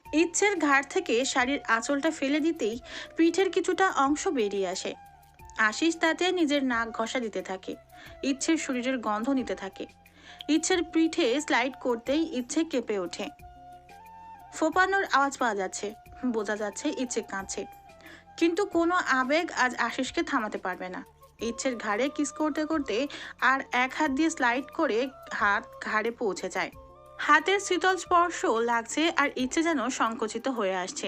ইচ্ছের ঘাড় থেকে শাড়ির আঁচলটা ফেলে দিতেই পিঠের কিছুটা অংশ বেরিয়ে আসে। আশিস তাতে নিজের নাক ঘষা দিতে থাকে, ইচ্ছের শরীরের গন্ধ নিতে থাকে। ইচ্ছের পিঠে স্লাইড করতেই ইচ্ছে কেঁপে ওঠে। ফোপানোর আওয়াজ পাওয়া যাচ্ছে, বোঝা যাচ্ছে ইচ্ছে কাঁদছে, কিন্তু কোনো আবেগ আজ আশিসকে থামাতে পারবে না। ইচ্ছের ঘাড়ে কিস করতে করতে আর এক হাত দিয়ে স্লাইড করে হাত ঘাড়ে পৌঁছে যায়। হাতের শীতল স্পর্শ লাগছে আর ইচ্ছে যেন সংকুচিত হয়ে আসছে।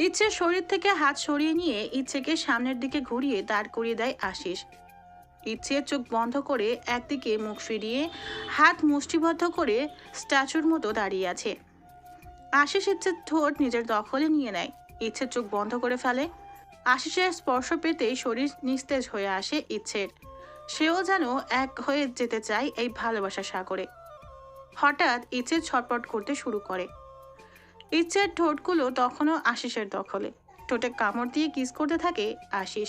ইচ্ছের শরীর থেকে হাত সরিয়ে নিয়ে ইচ্ছেকে সামনের দিকে ঘুরিয়ে দাঁড় করিয়ে দেয় আশিস। ইচ্ছে চোখ বন্ধ করে একদিকে মুখ ফিরিয়ে হাত মুষ্টিবদ্ধ করে স্ট্যাচুর মতো দাঁড়িয়ে আছে। আশিস ইচ্ছের ঠোঁট নিজের দখলে নিয়ে নেয়, ইচ্ছে চোখ বন্ধ করে ফেলে। আশিসের স্পর্শ পেতেই শরীর নিস্তেজ হয়ে আসে ইচ্ছের। সেও যেন এক হয়ে যেতে চায় এই ভালোবাসার সাগরে। হঠাৎ ইচ্ছে ছটপট করতে শুরু করে। ইচ্ছের ঠোঁটগুলো তখনও আশিসের দখলে, ঠোঁটে কামড় দিয়ে কিস করতে থাকে আশিস।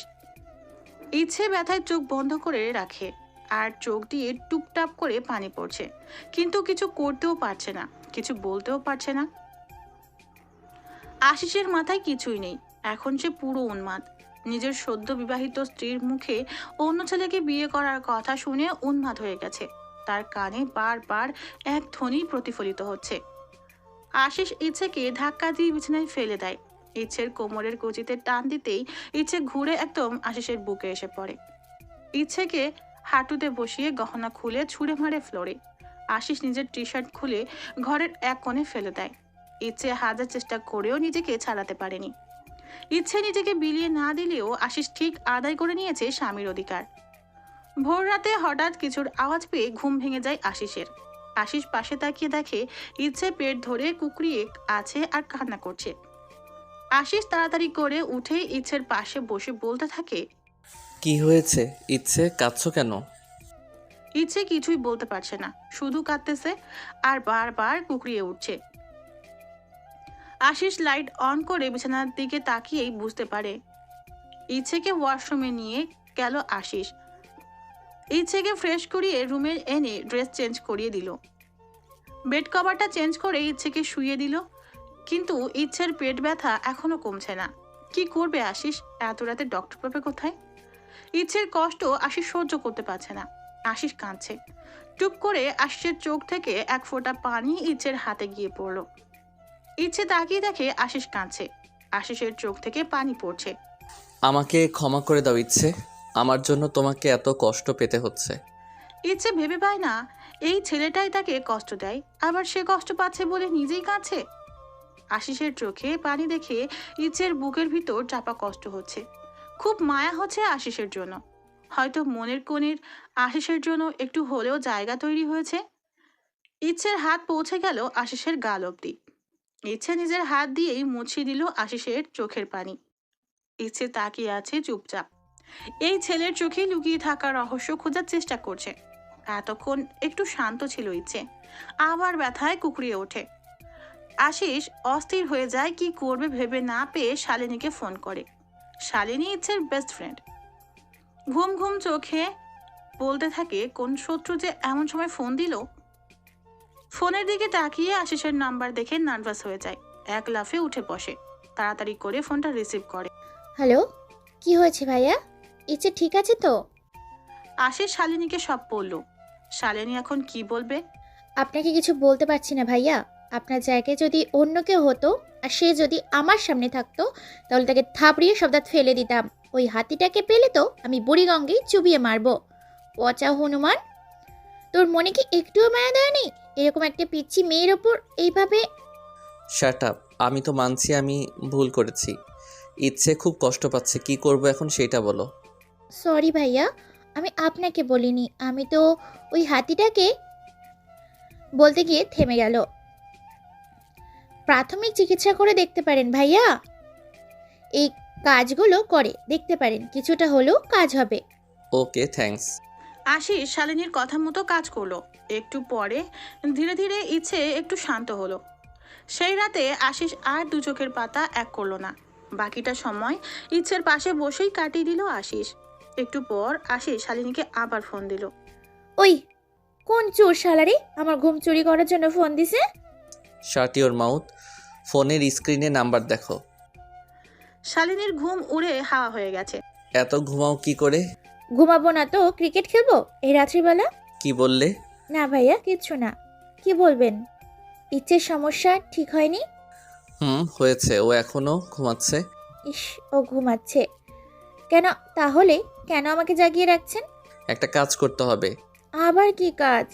ইচ্ছে ব্যথায় চোখ বন্ধ করে রাখে আর চোখ দিয়ে টুপটাপ করে পানি পড়ছে, কিন্তু কিছু করতেও পারছে না, কিছু বলতেও পারছে না। আশিসের মাথায় কিছুই নেই, এখন সে পুরো উন্মাদ। নিজের সদ্য বিবাহিত স্ত্রীর মুখে অন্য ছেলেকে বিয়ে করার কথা শুনে উন্মাদ হয়ে গেছে। তার কানে বারবার এক ধ্বনি প্রতিফলিত হচ্ছে। আশিস ইচ্ছেকে ধাক্কা দিয়ে বিছানায় ফেলে দেয়। ইচ্ছের কোমরের কচিতে টান দিতেই ইচ্ছে ঘুরে একদম আশিসের বুকে এসে পড়ে। ইচ্ছেকে হাঁটুতে বসিয়ে গহনা খুলে ছুঁড়ে মারে ফ্লোরে। আশিস নিজের টি শার্ট খুলে ঘরের এক কোণে ফেলে দেয়। ইচ্ছে হাজার চেষ্টা করেও নিজেকে ছাড়াতে পারেনি। ইচ্ছে নিজেকে বিলিয়ে না দিলেও আশিস ঠিক আদায় করে নিয়েছে স্বামীর অধিকার। ভোর রাতে হঠাৎ কিছুর আওয়াজ পেয়ে ঘুম ভেঙে যায় আশিসের। আশিস পাশে তাকিয়ে দেখে ইচ্ছে পেট ধরে কুকড়িয়ে আছে আর কান্না করছে। আশিস তাড়াতাড়ি করে উঠে ইচ্ছের পাশে বসে বলতে থাকে, কি হয়েছে ইচ্ছে, কাঁদছো কেন? ইচ্ছে কিছুই বলতে পারছে না, শুধু কাঁদতেছে আর বারবার কুকড়িয়ে উঠছে। আশিস লাইট অন করে বিছানার দিকে তাকিয়েই বুঝতে পারে ইচ্ছেকে ওয়াশরুমে নিয়ে গেল আশিস। ইচ্ছেকে ফ্রেশ করিয়ে রুমে এনে ড্রেস চেঞ্জ করিয়ে দিল। বেড কভারটা চেঞ্জ করে ইচ্ছেকে শুইয়ে দিল, কিন্তু ইচ্ছের পেট ব্যথা এখনো কমছে না। কি করবে আশিস, এত রাতে ডক্টর পাবে কোথায়? ইচ্ছের কষ্ট আশিস সহ্য করতে পারছে না। আশিস কাঁদছে। টুপ করে আশিসের চোখ থেকে এক ফোঁটা পানি ইচ্ছের হাতে গিয়ে পড়ল। ইচ্ছে তাকিয়ে দেখে আশিস কাঁদছে, আশিসের চোখ থেকে পানি পড়ছে। আমাকে ক্ষমা করে দাও ইচ্ছে, আমার জন্য তোমাকে এত কষ্ট পেতে হচ্ছে। ইচ্ছে ভেবে পায় না এই ছেলেটাই তাকে কষ্ট দেয়, আবার সে কষ্ট পাচ্ছে বলে নিজেই কাঁদছে। আশিসের চোখে পানি দেখে ইচ্ছের বুকের ভিতর চাপা কষ্ট হচ্ছে। খুব মায়া হচ্ছে আশিসের জন্য। হয়তো মনের কোণের আশিসের জন্য একটু হলেও জায়গা তৈরি হয়েছে। ইচ্ছের হাত পৌঁছে গেল আশিসের গাল অব্দি। ইচ্ছে নিজের হাত দিয়েই মুছিয়ে দিল আশিসের চোখের পানি। ইচ্ছে তাকিয়ে আছে চুপচাপ, এই ছেলের চোখে লুকিয়ে থাকা রহস্য খোঁজার চেষ্টা করছে। এতক্ষণ একটু শান্ত ছিল ইচ্ছে, আবার ব্যথায় কুকড়িয়ে ওঠে। আশিস অস্থির হয়ে যায়, কি করবে ভেবে না পেয়ে শালিনীকে ফোন করে। শালিনী ইচ্ছের বেস্ট ফ্রেন্ড। ঘুম ঘুম চোখে বলতে থাকে, কোন শত্রু যে এমন সময় ফোন দিল। ফোনের দিকে তাকিয়ে আশিসের নাম্বার দেখে নার্ভাস হয়ে যায়, এক লাফে উঠে বসে, তাড়াতাড়ি করে ফোনটা রিসিভ করে। হ্যালো, কি হয়েছে ভাইয়া? ইচ্ছে ঠিক আছে তো? আশিস শালিনীকে সব বলল। শালিনী এখন কি বলবে? আপনাকে কিছু বলতে পারছি না ভাইয়া। আপনার জায়গায় যদি অন্য কেউ হতো আর সে যদি আমার সামনে থাকতো, তাহলে তাকে থাপড়িয়ে সব দাঁত ফেলে দিতাম। ওই হাতিটাকে পেলে তো আমি বুড়িগঙ্গেই চুবিয়ে মারবো। পচা হনুমান, তোর মনে কি একটুও মায়া দেয় নেই এরকম একটা পিচ্ছি মেয়ের ওপর এইভাবে? শ্যাট আপ, আমি তো মানছি আমি ভুল করেছি। ইচ্ছে খুব কষ্ট পাচ্ছে, কি করব এখন সেটা বলো। সরি ভাইয়া, আমি আপনাকে বলিনি। আমি তো ওই হাতিটাকে বলতে গিয়ে থেমে গেল। প্রাথমিক চিকিৎসা করে দেখতে পারেন ভাইয়া, এই কাজগুলো করে দেখতে পারেন, কিছুটা হলেও কাজ হবে। ওকে, থ্যাঙ্কস। আশিস শালিনীর কথা মতো কাজ করলো। একটু পরে ধীরে ধীরে ইচ্ছে একটু শান্ত হলো। সেই রাতে আশিস আর দু চোখের পাতা এক করলো না। বাকিটা সময় ইচ্ছের পাশে বসেই কাটিয়ে দিল আশিস। একটু পর আশিস শালিনীকে আবার ফোন দিল। ওই, কোন চোর শালারে আমার ঘুম চুরি করার জন্য ফোন দিছে? শাট ইওর মাউথ। ফোনের স্ক্রিনে নাম্বার দেখো। শালিনীর ঘুম উড়ে হাওয়া হয়ে গেছে। এত ঘুমাও কি করে? ঘুমাবো না তো ক্রিকেট খেলবো এই রাত্রিবেলা? কি বললে? না ভাইয়া, কিচ্ছু না। কি বলবেন? ইচ্ছের সমস্যা ঠিক হয়নি? হয়েছে, ও এখনো ঘুমাচ্ছে। ইস, ও ঘুমাচ্ছে কেন তাহলে? কেন আমাকে জাগিয়ে রাখছেন? একটা কাজ করতে হবে। আবার কি কাজ?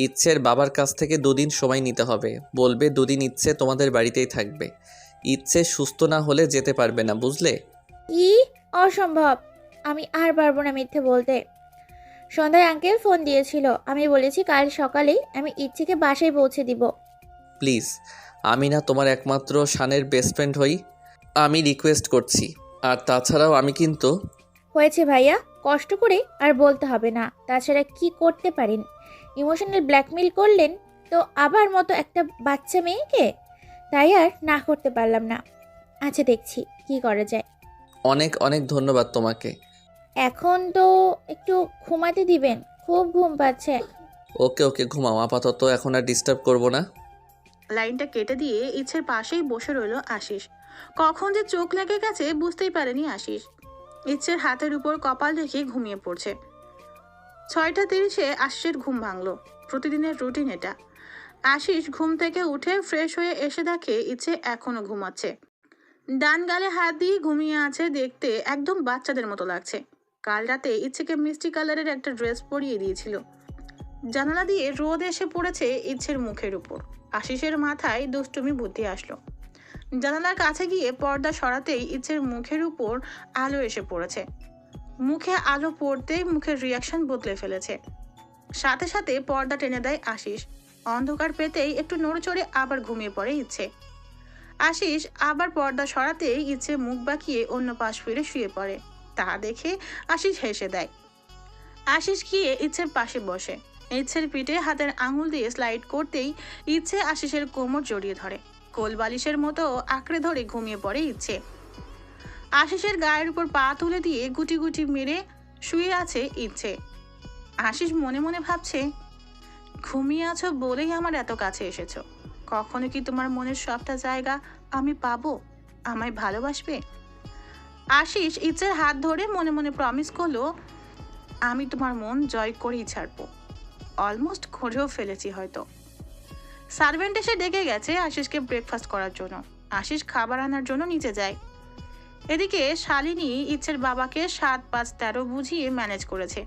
ইচ্ছের বাবার কাছ থেকে 2 দিন সময় নিতে হবে। বলবে 2 দিন ইচ্ছে তোমাদের বাড়িতেই থাকবে। ইচ্ছে সুস্থ না হলে যেতে পারবে না, বুঝলে? কি? অসম্ভব। আমি আর পারবো না মিথ্যে বলতে। সন্ধ্যায় আঙ্কেল ফোন দিয়েছিল, আমি বলেছি কাল সকালেই আমি ইচ্ছেকে বাসায় পৌঁছে দিব। প্লিজ, আমি না তোমার একমাত্র শানের বেস্ট ফ্রেন্ড হই? আমি রিকোয়েস্ট করছি। আর তাছাড়াও আমি কিন্তু... হয়েছে ভাইয়া, কষ্ট করে আর বলতে হবে না। তাছাড়া কি করতে পারেন? ইমোশনাল ব্ল্যাকমেল করলেন তো আবার মতো একটা বাচ্চা মেয়েকে, তাই আর না করতে পারলাম না। আচ্ছা, দেখছি কি করা যায়। অনেক অনেক ধন্যবাদ তোমাকে। এখন তো একটু ঘুমাতে দিবেন, খুব ঘুম পাচ্ছে। ওকে ওকে, ঘুমাও। আপাতত এখন আর ডিস্টার্ব করবো না। লাইনটা কেটে দিয়ে ইচ্ছের পাশেই বসে রইল আশিস। কখন যে চোখ লেগে গেছে বুঝতেই পারেনি আশিস। ইচ্ছের হাতের উপর কপাল রেখে ঘুমিয়ে পড়ছে। 6:30 আশিসের ঘুম ভাঙল। প্রতিদিনের রুটিন এটা। আশিস ঘুম থেকে উঠে ফ্রেশ হয়ে এসে দেখে ইচ্ছে এখনো ঘুমাচ্ছে। ডান গালে হাত দিয়ে ঘুমিয়ে আছে, দেখতে একদম বাচ্চাদের মতো লাগছে। কাল রাতে ইচ্ছেকে মিষ্টি কালারের একটা ড্রেস পরিয়ে দিয়েছিল। জানালা দিয়ে রোদ এসে পড়েছে ইচ্ছের মুখের উপর। আশিসের মাথায় দুষ্টুমি বুদ্ধি আসলো। জানালার কাছে গিয়ে পর্দা সরাতেই ইচ্ছের মুখের উপর আলো এসে পড়েছে। মুখে আলো পড়তেই মুখের রিয়াকশন বদলে ফেলেছে। সাথে সাথে পর্দা টেনে দেয় আশিস। অন্ধকার পেতেই একটু নড়েচড়ে আবার ঘুমিয়ে পড়ে ইচ্ছে। আশিস আবার পর্দা সরাতেই ইচ্ছে মুখ বাঁকিয়ে অন্য পাশ ফিরে শুয়ে পড়ে। তা দেখে আশিস হেসে দেয়। আশিস গিয়ে ইচ্ছের পাশে বসে। ইচ্ছের পিঠে হাতের আঙুল দিয়ে স্লাইড করতেই ইচ্ছে আশিসের কোমর জড়িয়ে ধরে। কোল বালিশের মতো আঁকড়ে ধরে ঘুমিয়ে পড়ে ইচ্ছে। আশিসের গায়ের উপর পা তুলে দিয়ে গুটি গুটি মেরে শুয়ে আছে ইচ্ছে। আশিস মনে মনে ভাবছে, ঘুমিয়ে আছো বলেই আমার এত কাছে এসেছো। কখনো কি তোমার মনের সবটা জায়গা আমি পাবো? আমায় ভালোবাসবে? আশিস ইচ্ছের হাত ধরে মনে মনে প্রমিস করলো, আমি তোমার মন জয় করেই ছাড়বো। অলমোস্ট করেও ফেলেছি হয়তো। সার্ভেন্ট এসে ডেকে গেছে আশিসকে ব্রেকফাস্ট করার জন্য। আশিস খাবার আনার জন্য নিচে যায়। এদিকে শালিনী ইচ্ছের বাবাকে 7-5-13 বুঝিয়ে ম্যানেজ করেছে।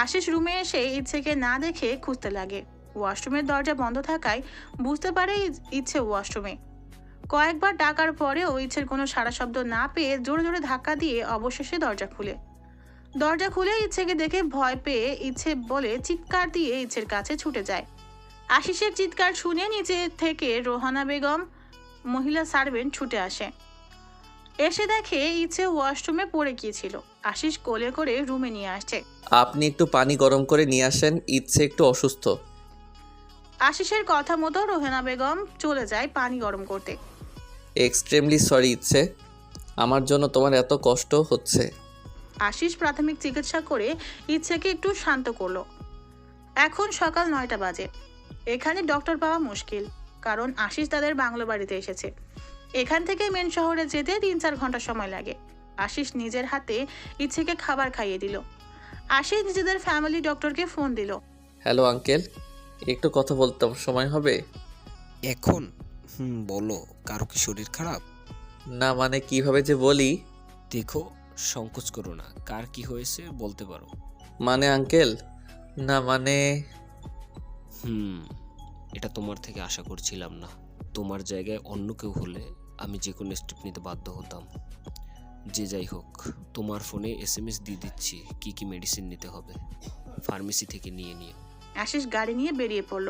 আশিস রুমে এসে ইচ্ছেকে না দেখে খুঁজতে লাগে। ওয়াশরুমের দরজা বন্ধ থাকায় বুঝতে পারে ইচ্ছে ওয়াশরুমে। কয়েকবার ডাকার পরেও ইচ্ছের কোনো সাড়া শব্দ না পেয়ে জোরে জোরে ধাক্কা দিয়ে অবশেষে দরজা খুলে ইচ্ছেকে দেখে ভয় পেয়ে ইচ্ছে বলে চিৎকার দিয়ে ইচ্ছের কাছে ছুটে যায়। আশিসের চিৎকার শুনে নিচে থেকে রোহানা বেগম মহিলা সার্ভেন্ট ছুটে আসে। এসে দেখে ইচ্ছে ওয়াশরুমে পড়ে গিয়েছিল। আশিস কোলে করে রুমে নিয়ে আসছে। আপনি একটু পানি গরম করে নিয়ে আসেন, ইচ্ছে একটু অসুস্থ। আশিসের কথা মতো রোহানা বেগম চলে যায় পানি গরম করতে। এক্সট্রিমলি সরি ইচ্ছে, আমার জন্য তোমার এত কষ্ট হচ্ছে। আশিস প্রাথমিক চিকিৎসা করে ইচ্ছেকে একটু শান্ত করলো। এখন সকাল 9টা বাজে। এখানে ডক্টর পাওয়া মুশকিল, কারণ আশিস তাদের বাংলো বাড়িতে এসেছে। এখান থেকে মেন শহরে যেতে 3-4 ঘন্টা সময় লাগে। আশিস নিজের হাতে ইচ্ছেকে খাবার খাইয়ে দিল। আশিস নিজেদের ফ্যামিলি ডক্টরকে ফোন দিল। হ্যালো আঙ্কেল, একটু কথা বলতাম, সময় হবে? এখন? বলো, কারো কি শরীর খারাপ? না মানে কিভাবে যে বলি। দেখো, সংকোচ করো না, কার কি হয়েছে বলতে পারো। মানে আঙ্কেল, না মানে... এটা তোমার থেকে আশা করছিলাম না। তোমার জায়গায় অন্য কেউ হলে আমি যে কোনো স্টেপ নিতে বাধ্য হতাম। যে যাই হোক, তোমার ফোনে SMS দিয়ে দিচ্ছি কি কি মেডিসিন নিতে হবে, ফার্মেসি থেকে নিয়ে নিও। আশিস গাড়ি নিয়ে বেরিয়ে পড়ল।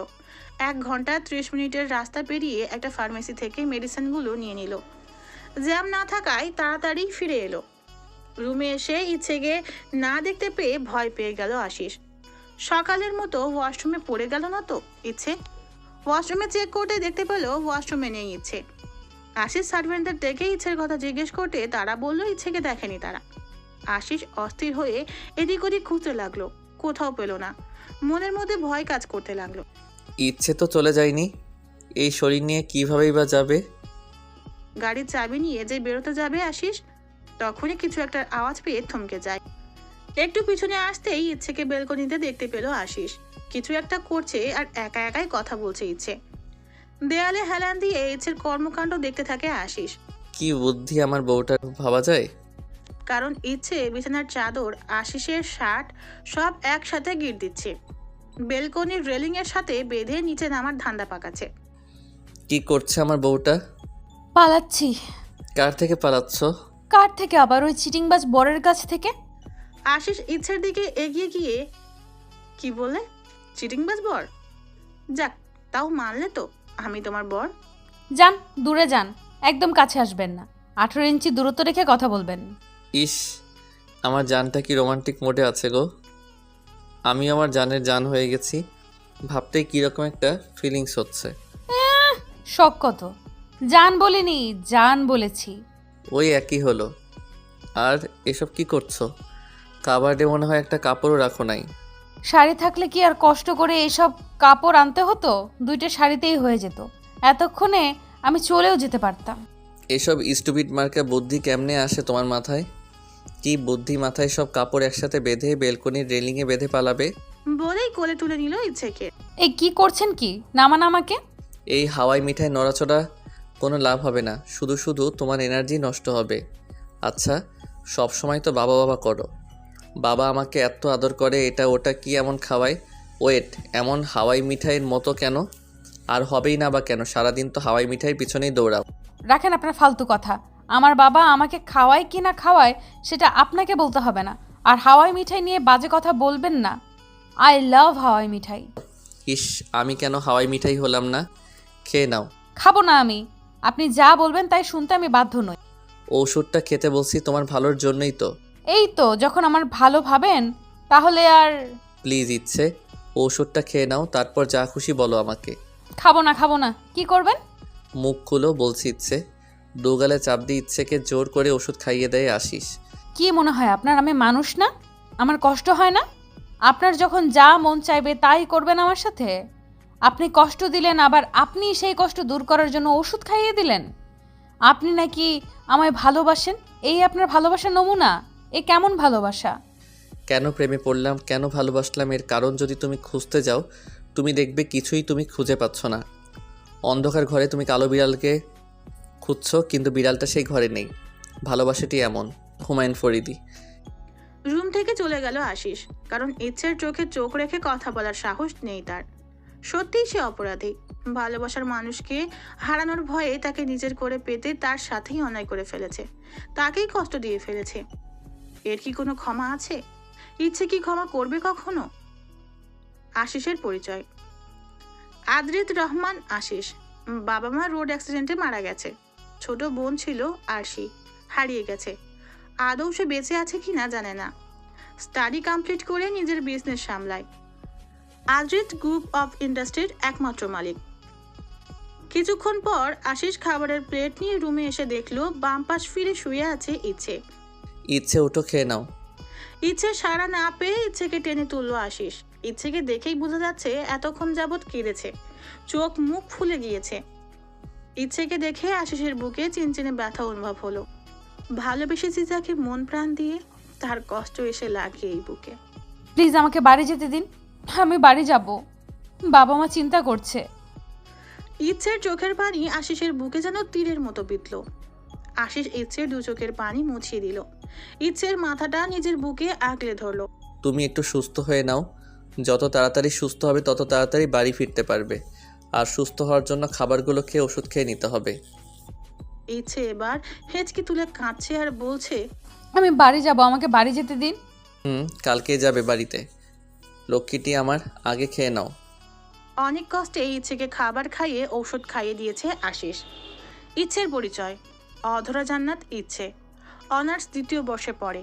1 ঘন্টা 30 মিনিটের রাস্তা পেরিয়ে একটা ফার্মেসি থেকে মেডিসিনগুলো নিয়ে নিল। জ্যাম না থাকায় তাড়াতাড়ি ফিরে এলো। রুমে এসে ইচ্ছেকে না দেখতে পেয়ে ভয় পেয়ে গেল আশিস। সকালের মতো ওয়াশরুমে পড়ে গেল না তো ইচ্ছে? ওয়াশরুমে চেক করতে দেখতে পেল ওয়াশরুমে নেই ইচ্ছে। আশিস সার্ভেন্টদের ডেকে ইচ্ছের কথা জিজ্ঞেস করতে তারা বলল ইচ্ছেকে দেখেনি তারা। আশিস অস্থির হয়ে এদিক ওদিক খুঁজতে লাগলো, কোথাও পেল না। মনের মধ্যে ভয় কাজ করতে লাগলো। ইচ্ছে তো চলে যায়নি, এই শরীর নিয়ে কীভাবেই বা যাবে। গাড়ির চাবি নিয়ে যে বেরোতে যাবে আশিস, তখনই কিছু একটা আওয়াজ পেয়ে থমকে যায়। একটু পিছনে আসতেই ইচ্ছেকে বেলকনিতে দেখতে পেল আশিস। কিছু একটা করছে আর একা একাই কথা বলছে ইচ্ছে। দেয়ালে হেলান দিয়ে ইচ্ছের কর্মকাণ্ড দেখতে থাকে আশিস। কি বুদ্ধি আমার বউটার, ভাবা যায়। কারণ ইচ্ছে বিছানার চাদর, আশিসের শার্ট সব একসাথে গিট দিচ্ছে। বেলকনির রেলিং এর সাথে বেঁধে নিচে নামার ধান্দা পাকাচ্ছে। কি করছে আমার বউটা? পালাচ্ছি। কার থেকে পালাচ্ছ? কার থেকে আবার? ওই চিটিংবাজ বরের কাছ থেকে। আশিস ইচ্ছের দিকে এগিয়ে গিয়ে, কি বললে? চিটিংবাজ বর? যাক, তাও মানলে তো আমি তোমার বর। যান, দূরে যান, একদম কাছে আসবেন না। 18 ইঞ্চি দূরত্ব রেখে কথা বলবেন। ইস, আমার জানটা কি রোমান্টিক মোডে আছে গো। আমি আমার জানের জান হয়ে গেছি, ভাবতেই কীরকম একটা ফিলিংস হচ্ছে। শখ কত? জান বলিনি, জান বলেছি। ওই একই হলো। আর এসব কি করছো? কাবার্ডে মনে হয় একটা কাপড়ও রাখো নাই। শাড়ি থাকলে কি আর কষ্ট করে এসব কাপড় আনতে হতো? 2টা শাড়িতেই হয়ে যেত। এতক্ষণে আমি চলেও যেতে পারতাম। এসব স্টুপিড মার্কা বুদ্ধি কেমনে আসে তোমার মাথায়? কি বুদ্ধি মাথায় সব কাপড় একসাথে বেঁধে বেলকনির রেলিংয়ে বেঁধে পালাবে? বলেই কোলে তুলে নিল ইচ্ছেকে। এই কি করছেন কি? নামান আমাকে। এই হাওয়াই মিঠাই নড়াচড়া কোনো লাভ হবে না, শুধু শুধু তোমার এনার্জি নষ্ট হবে। আচ্ছা, সব সময় তো বাবা বাবা করো। বাবা আমাকে এত আদর করে, এটা ওটা কি এমন খাওয়ায়। ওয়েট, এমন হাওয়াই মিঠাইয়ের মতো কেন? আর হবেই না বা কেন? সারাদিন তো হাওয়াই মিঠাইয়ের পিছনেই দৌড়াও। রাখেন আপনার ফালতু কথা। আমার বাবা আমাকে খাওয়ায় কি না খাওয়ায় সেটা আপনাকে বলতে হবে না। আর হাওয়াই মিঠাই নিয়ে বাজে কথা বলবেন না। আই লাভ হাওয়াই মিঠাই। ইস, আমি কেন হাওয়াই মিঠাই হলাম না? খেয়ে নাও। খাবো না আমি। আপনি যা বলবেন তাই শুনতে আমি বাধ্য নই। ওষুধটা খেতে বলছি তোমার ভালোর জন্যই তো। এই তো, যখন আমার ভালো ভাবেন তাহলে আর। প্লিজ ইচ্ছে, ওষুধটা খেয়ে নাও, তারপর যা খুশি বলো আমাকে। খাবো না, খাবো না। কি করবেন? মুখ খুলো বলছি ইচ্ছে। দুগালে চাপ দিয়ে ইচ্ছেকে জোর করে ওষুধ খাইয়ে দেয় আশিস। কি মনে হয় আপনার আমি মানুষ না? আমার কষ্ট হয় না? আপনার যখন যা মন চাইবে তাই করবেন আমার সাথে। আপনি কষ্ট দিলেন, আবার আপনি সেই কষ্ট দূর করার জন্য ওষুধ খাইয়ে দিলেন। আপনি নাকি আমায় ভালোবাসেন, এই আপনার ভালোবাসার নমুনা? এ কেমন ভালোবাসা? কেন প্রেমে পড়লাম, কেন ভালোবাসলাম, এর কারণ যদি তুমি খুঁজতে যাও, তুমি দেখবে কিছুই তুমি খুঁজে পাচ্ছ না। অন্ধকার ঘরে তুমি কালো বিড়ালকে খুঁজছো, কিন্তু বিড়ালটা সেই ঘরে নেই। ভালোবাসাটি এমন। হুমায়ুন ফরিদি। রুম থেকে চলে গেল আশিস, কারণ ইচ্ছের চোখে চোখ রেখে কথা বলার সাহস নেই তার। সত্যিই সে অপরাধী। ভালোবাসার মানুষকে হারানোর ভয়ে তাকে নিজের করে পেতে তার সাথেই অন্যায় করে ফেলেছে, তাকেই কষ্ট দিয়ে ফেলেছে। এর কি কোনো ক্ষমা আছে? ইচ্ছে কি ক্ষমা করবে কখনো? আশিসের পরিচয়: আদ্রিত রহমান আশিস। বাবা মা রোড অ্যাক্সিডেন্টে মারা গেছে। ছোট বোন ছিল আরশি, হারিয়ে গেছে। আদৌ সে বেঁচে আছে কিনা জানে না। স্টাডি কমপ্লিট করে নিজের বিজনেস সামলায়। আদ্রিত গ্রুপ অফ ইন্ডাস্ট্রির একমাত্র মালিক। কিছুক্ষণ পর আশিস খাবারের প্লেট নিয়ে রুমে এসে দেখলো বাম পাশ ফিরে শুয়ে আছে ইচ্ছে। ইচ্ছে উঠো, খেয়ে নাও। ইচ্ছে সাড়া না পেয়ে ইচ্ছেকে টেনে তুললো আশিস। ইচ্ছেকে দেখেই বোঝা যাচ্ছে এতক্ষণ যাবৎ কেঁদেছে, চোখ মুখ ফুলে গিয়েছে। ইচ্ছেকে দেখে আশিসের বুকে চিনচিনে ব্যথা অনুভব হলো। ভালোবেসেছি যাকে মন প্রাণ দিয়ে, তার কষ্ট এসে লাগে এই বুকে। প্লিজ আমাকে বাড়ি যেতে দিন, আমি বাড়ি যাব। বাবা মা চিন্তা করছে। ইচ্ছের চোখের পানি আশিসের বুকে যেন তীরের মতো বিঁধল। আশিস ইচ্ছের দু চোখের পানি মুছিয়ে দিল। ইচ্ছের মাথাটা নিজের বুকে আগলে ধরলো। তুমি একটু সুস্থ হয়ে নাও, যত তাড়াতাড়ি সুস্থ হবে তত তাড়াতাড়ি বাড়ি ফিরতে পারবে। আর সুস্থ হওয়ার জন্য খাবারগুলো খেয়ে ওষুধ খেয়ে নিতে হবে। ইচ্ছে এবার হেঁচকি তুলে কাঁদছে আর বলছে, আমি বাড়ি যাব, আমাকে বাড়ি যেতে দিন। কালকে যাবে বাড়িতে। লক্ষ্মীটি আমার, আগে খেয়ে নাও। অনেক কষ্টে ইচ্ছেকে খাবার খাইয়ে ঔষধ খাইয়ে দিয়েছে আশিস। ইচ্ছের পরিচয়: অধরা জান্নাত ইচ্ছে। অনার্স 2য় বর্ষে পড়ে।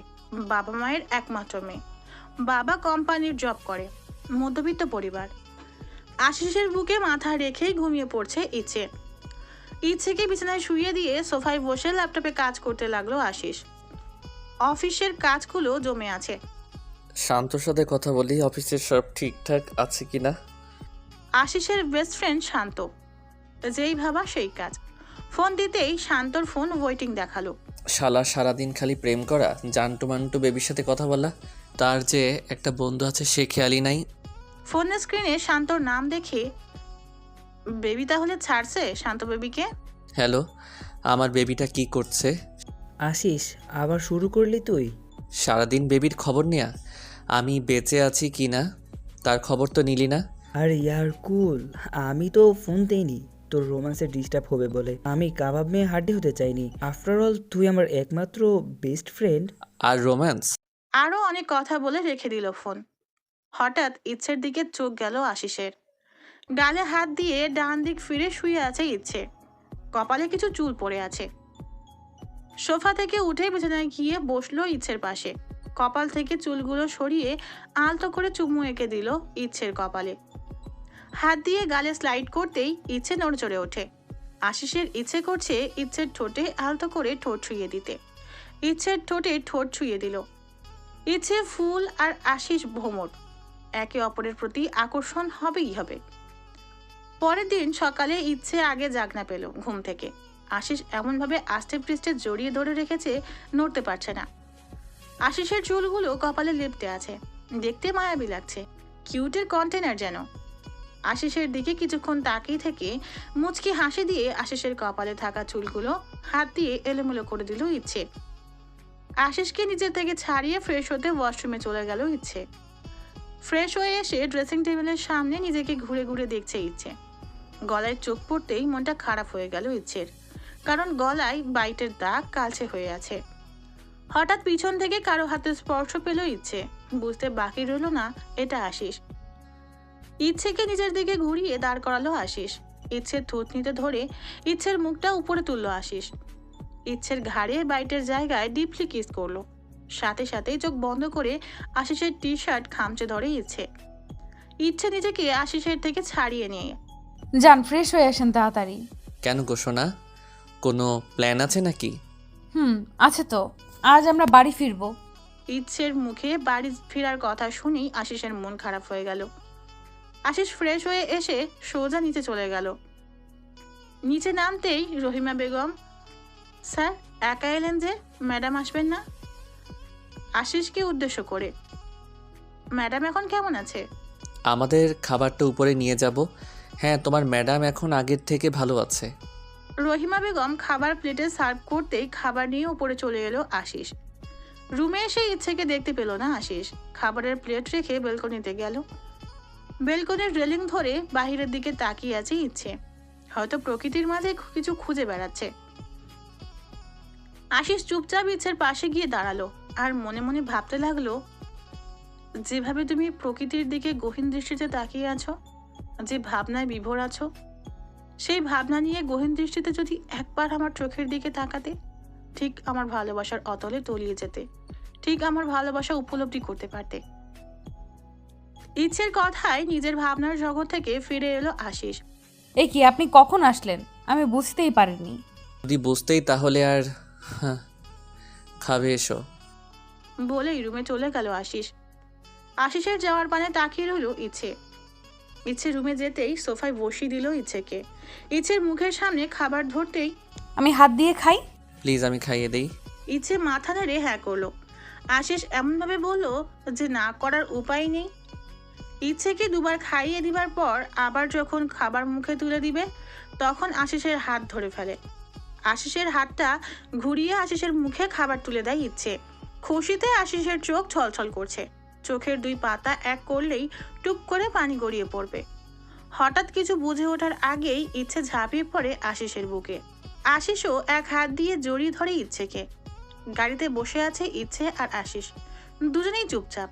বাবা মায়ের একমাত্র মেয়ে। বাবা কোম্পানির জব করে। মধ্যবিত্ত পরিবার। আশিসের বুকে মাথা রেখেই ঘুমিয়ে পড়ছে ইচ্ছে। ইচ্ছেকে বিছানায় শুইয়ে দিয়ে সোফায় বসে ল্যাপটপে কাজ করতে লাগলো আশিস। অফিসের কাজগুলো জমে আছে। শান্তর সাথে কথা বলি, অফিসের সব ঠিকঠাক আছে কি না। আশিসের বেস্ট ফ্রেন্ড শান্ত, যেই ভাবা সেই কাজ। ফোন দিতেই শান্তর ফোন ওয়েটিং দেখালো। শালা সারাদিন খালি প্রেম করা, জান্টু মান্টু বেবির সাথে কথা বলা, তার যে একটা বন্ধু আছে সে খেয়ালই নাই। ফোনের স্ক্রিনে শান্তর নাম দেখে বেবি তাহলে ছাড়ছে শান্ত বেবিকে। হ্যালো, আমার বেবিটা কি করছে? আশিস, আবার শুরু করলি তুই? সারাদিন বেবির খবর নেয়া, আমি বেঁচে আছি কি না তার খবর তো নিলি না। আর ইয়ার কুল, আমি তো ফোন দেইনি তোর রোম্যান্সে ডিস্টার্ব হবে বলে। আমি কাবাব মেয়ে হাড্ডি হতে চাইনি। আফটার অল তুই আমার একমাত্র বেস্ট ফ্রেন্ড। আর রোম্যান্স? আরও অনেক কথা বলে রেখে দিল ফোন। হঠাৎ ইচ্ছের দিকে চোখ গেল আশিসের। গালে হাত দিয়ে ডান দিক ফিরে শুয়ে আছে ইচ্ছে, কপালে কিছু চুল পড়ে আছে। সোফা থেকে উঠে বিছানায় গিয়ে বসলো ইচ্ছের পাশে। কপাল থেকে চুলগুলো সরিয়ে আলতো করে চুমু এঁকে দিল ইচ্ছের কপালে। হাত দিয়ে গালে স্লাইড করতেই ইচ্ছে নড়চড়ে ওঠে। আশিসের ইচ্ছে করছে ইচ্ছের ঠোঁটে আলতো করে ঠোঁট ছুঁয়ে দিতে। ইচ্ছের ঠোঁটে ঠোঁট ছুঁয়ে দিল। ইচ্ছে ফুল আর আশিস ভ্রমর, একে অপরের প্রতি আকর্ষণ হবেই হবে। পরের দিন সকালে ইচ্ছে আগে জাগনা পেল ঘুম থেকে। আশিস এমনভাবে আষ্টে পৃষ্ঠে জড়িয়ে ধরে রেখেছে, নড়তে পারছে না। আশিসের চুলগুলো কপালে লেপ্টে আছে, দেখতে মায়াবী লাগছে, কিউটের কন্টেনার যেন। আশিসের দিকে কিছুক্ষণ তাকিয়ে থেকে মুচকি হাসি দিয়ে আশিসের কপালে থাকা চুলগুলো হাত দিয়ে এলোমেলো করে দিল ইচ্ছে। আশিসকে নিজের থেকে ছাড়িয়ে ফ্রেশ হতে ওয়াশরুমে চলে গেল ইচ্ছে। ফ্রেশ হয়ে এসে ড্রেসিং টেবিলের সামনে নিজেকে ঘুরে ঘুরে দেখছে ইচ্ছে। গলায় চোখ পড়তেই মনটা খারাপ হয়ে গেল ইচ্ছের, কারণ গলায় বাইটের দাগ কালচে হয়ে আছে। হঠাৎ পিছন থেকে কারো হাতের স্পর্শ পেল ইচ্ছে, বুঝতে বাকি রইল না এটা আশিস। ইচ্ছেকে নিজের দিকে ঘুরিয়ে দাঁড় করালো আশিস। ইচ্ছের থুতনিতে ধরে ইচ্ছের মুখটা উপরে তুললো আশিস। ইচ্ছের ঘাড়ে বাইটের জায়গায় ডিপলি কিস করলো। সাথে সাথেই চোখ বন্ধ করে আশিসের টি শার্ট খামচে ধরে ইচ্ছে। ইচ্ছে নিজেকে আশিসের থেকে ছাড়িয়ে নিয়ে যান, ফ্রেশ হয়ে আসেন তাড়াতাড়ি। কেন গো সোনা, কোনো প্ল্যান আছে নাকি? আছে তো, আজ আমরা বাড়ি ফিরবো। ইচ্ছের মুখে বাড়ি ফেরার কথা শুনেই আশিসের মন খারাপ হয়ে গেল। আশিস ফ্রেশ হয়ে এসে সোজা নিচে চলে গেল। নিচে নামতেই রহিমা বেগম, স্যার একা এলেন যে, ম্যাডাম আসবেন না? আশিসকে উদ্দেশ্য করে, ম্যাডাম এখন কেমন আছে? আমাদের খাবারটা উপরে নিয়ে যাব। হ্যাঁ, তোমার ম্যাডাম এখন আগের থেকে ভালো আছে। রহিমা বেগম খাবার প্লেটে সার্ভ করতেই খাবার নিয়ে উপরে চলে এলো আশিস। রুমে এসে ইচ্ছেকে দেখতে পেল না আশিস। খাবারের প্লেট রেখে বেলকনিতে গেল। বেলকনির রেলিং ধরে বাহিরের দিকে তাকিয়ে আছে ইচ্ছে, হয়তো প্রকৃতির মাঝে কিছু খুঁজে বেড়াচ্ছে। আশিস চুপচাপ ইচ্ছের পাশে গিয়ে দাঁড়ালো আর মনে মনে ভাবতে লাগলো, যেভাবে তুমি প্রকৃতির দিকে গহীন দৃষ্টিতে তাকিয়ে আছো, যে ভাবনায় বিভোর আছো, সেই ভাবনা নিয়ে গহীন দৃষ্টিতে যদি একবার আমার চোখের দিকে তাকাতে, ঠিক আমার ভালোবাসার অতলে তলিয়ে যেতে, ঠিক আমার ভালোবাসা উপলব্ধি করতে পারতে। ইচ্ছের কথায় নিজের ভাবনার জগৎ থেকে ফিরে এলো আশিস। এই কি, আপনি কখন আসলেন? আমি বুঝতেই পারিনি। যদি বুঝতেই তাহলে আর খাবে এসো বলেই রুমে চলে গেল আশিস। আশিসের যাওয়ার পানে তাকিয়ে রইল ইচ্ছে। ইচ্ছে রুমে যেতেই সোফায় বসিয়ে দিল ইচ্ছেকে। ইচ্ছের মুখের সামনে খাবার ধরতেই, আমি হাত দিয়ে খাই। প্লিজ, আমি খাইয়ে দেই। ইচ্ছে মাথা নেড়ে হ্যাঁ করলো। আশিস এমনভাবে বলল যে না করার উপায় নেই। ইচ্ছেকে দুবার খাইয়ে দিবার পর আবার যখন খাবার মুখে তুলে দিবে, তখন আশিসের হাত ধরে ফেলে। আশিসের হাতটা ঘুরিয়ে আশিসের মুখে খাবার তুলে দেয় ইচ্ছে। খুশিতে আশিসের চোখ ছলছল করছে। চোখের দুই পাতা এক করলেই টুক করে পানি গড়িয়ে পড়বে। হঠাৎ কিছু বুঝে ওঠার আগেই ইচ্ছে ঝাঁপিয়ে পড়ে আশিসের বুকে। আশিসও এক হাত দিয়ে জড়িয়ে ধরে ইচ্ছেকে। গাড়িতে বসে আছে ইচ্ছে আর আশিস, দুজনেই চুপচাপ।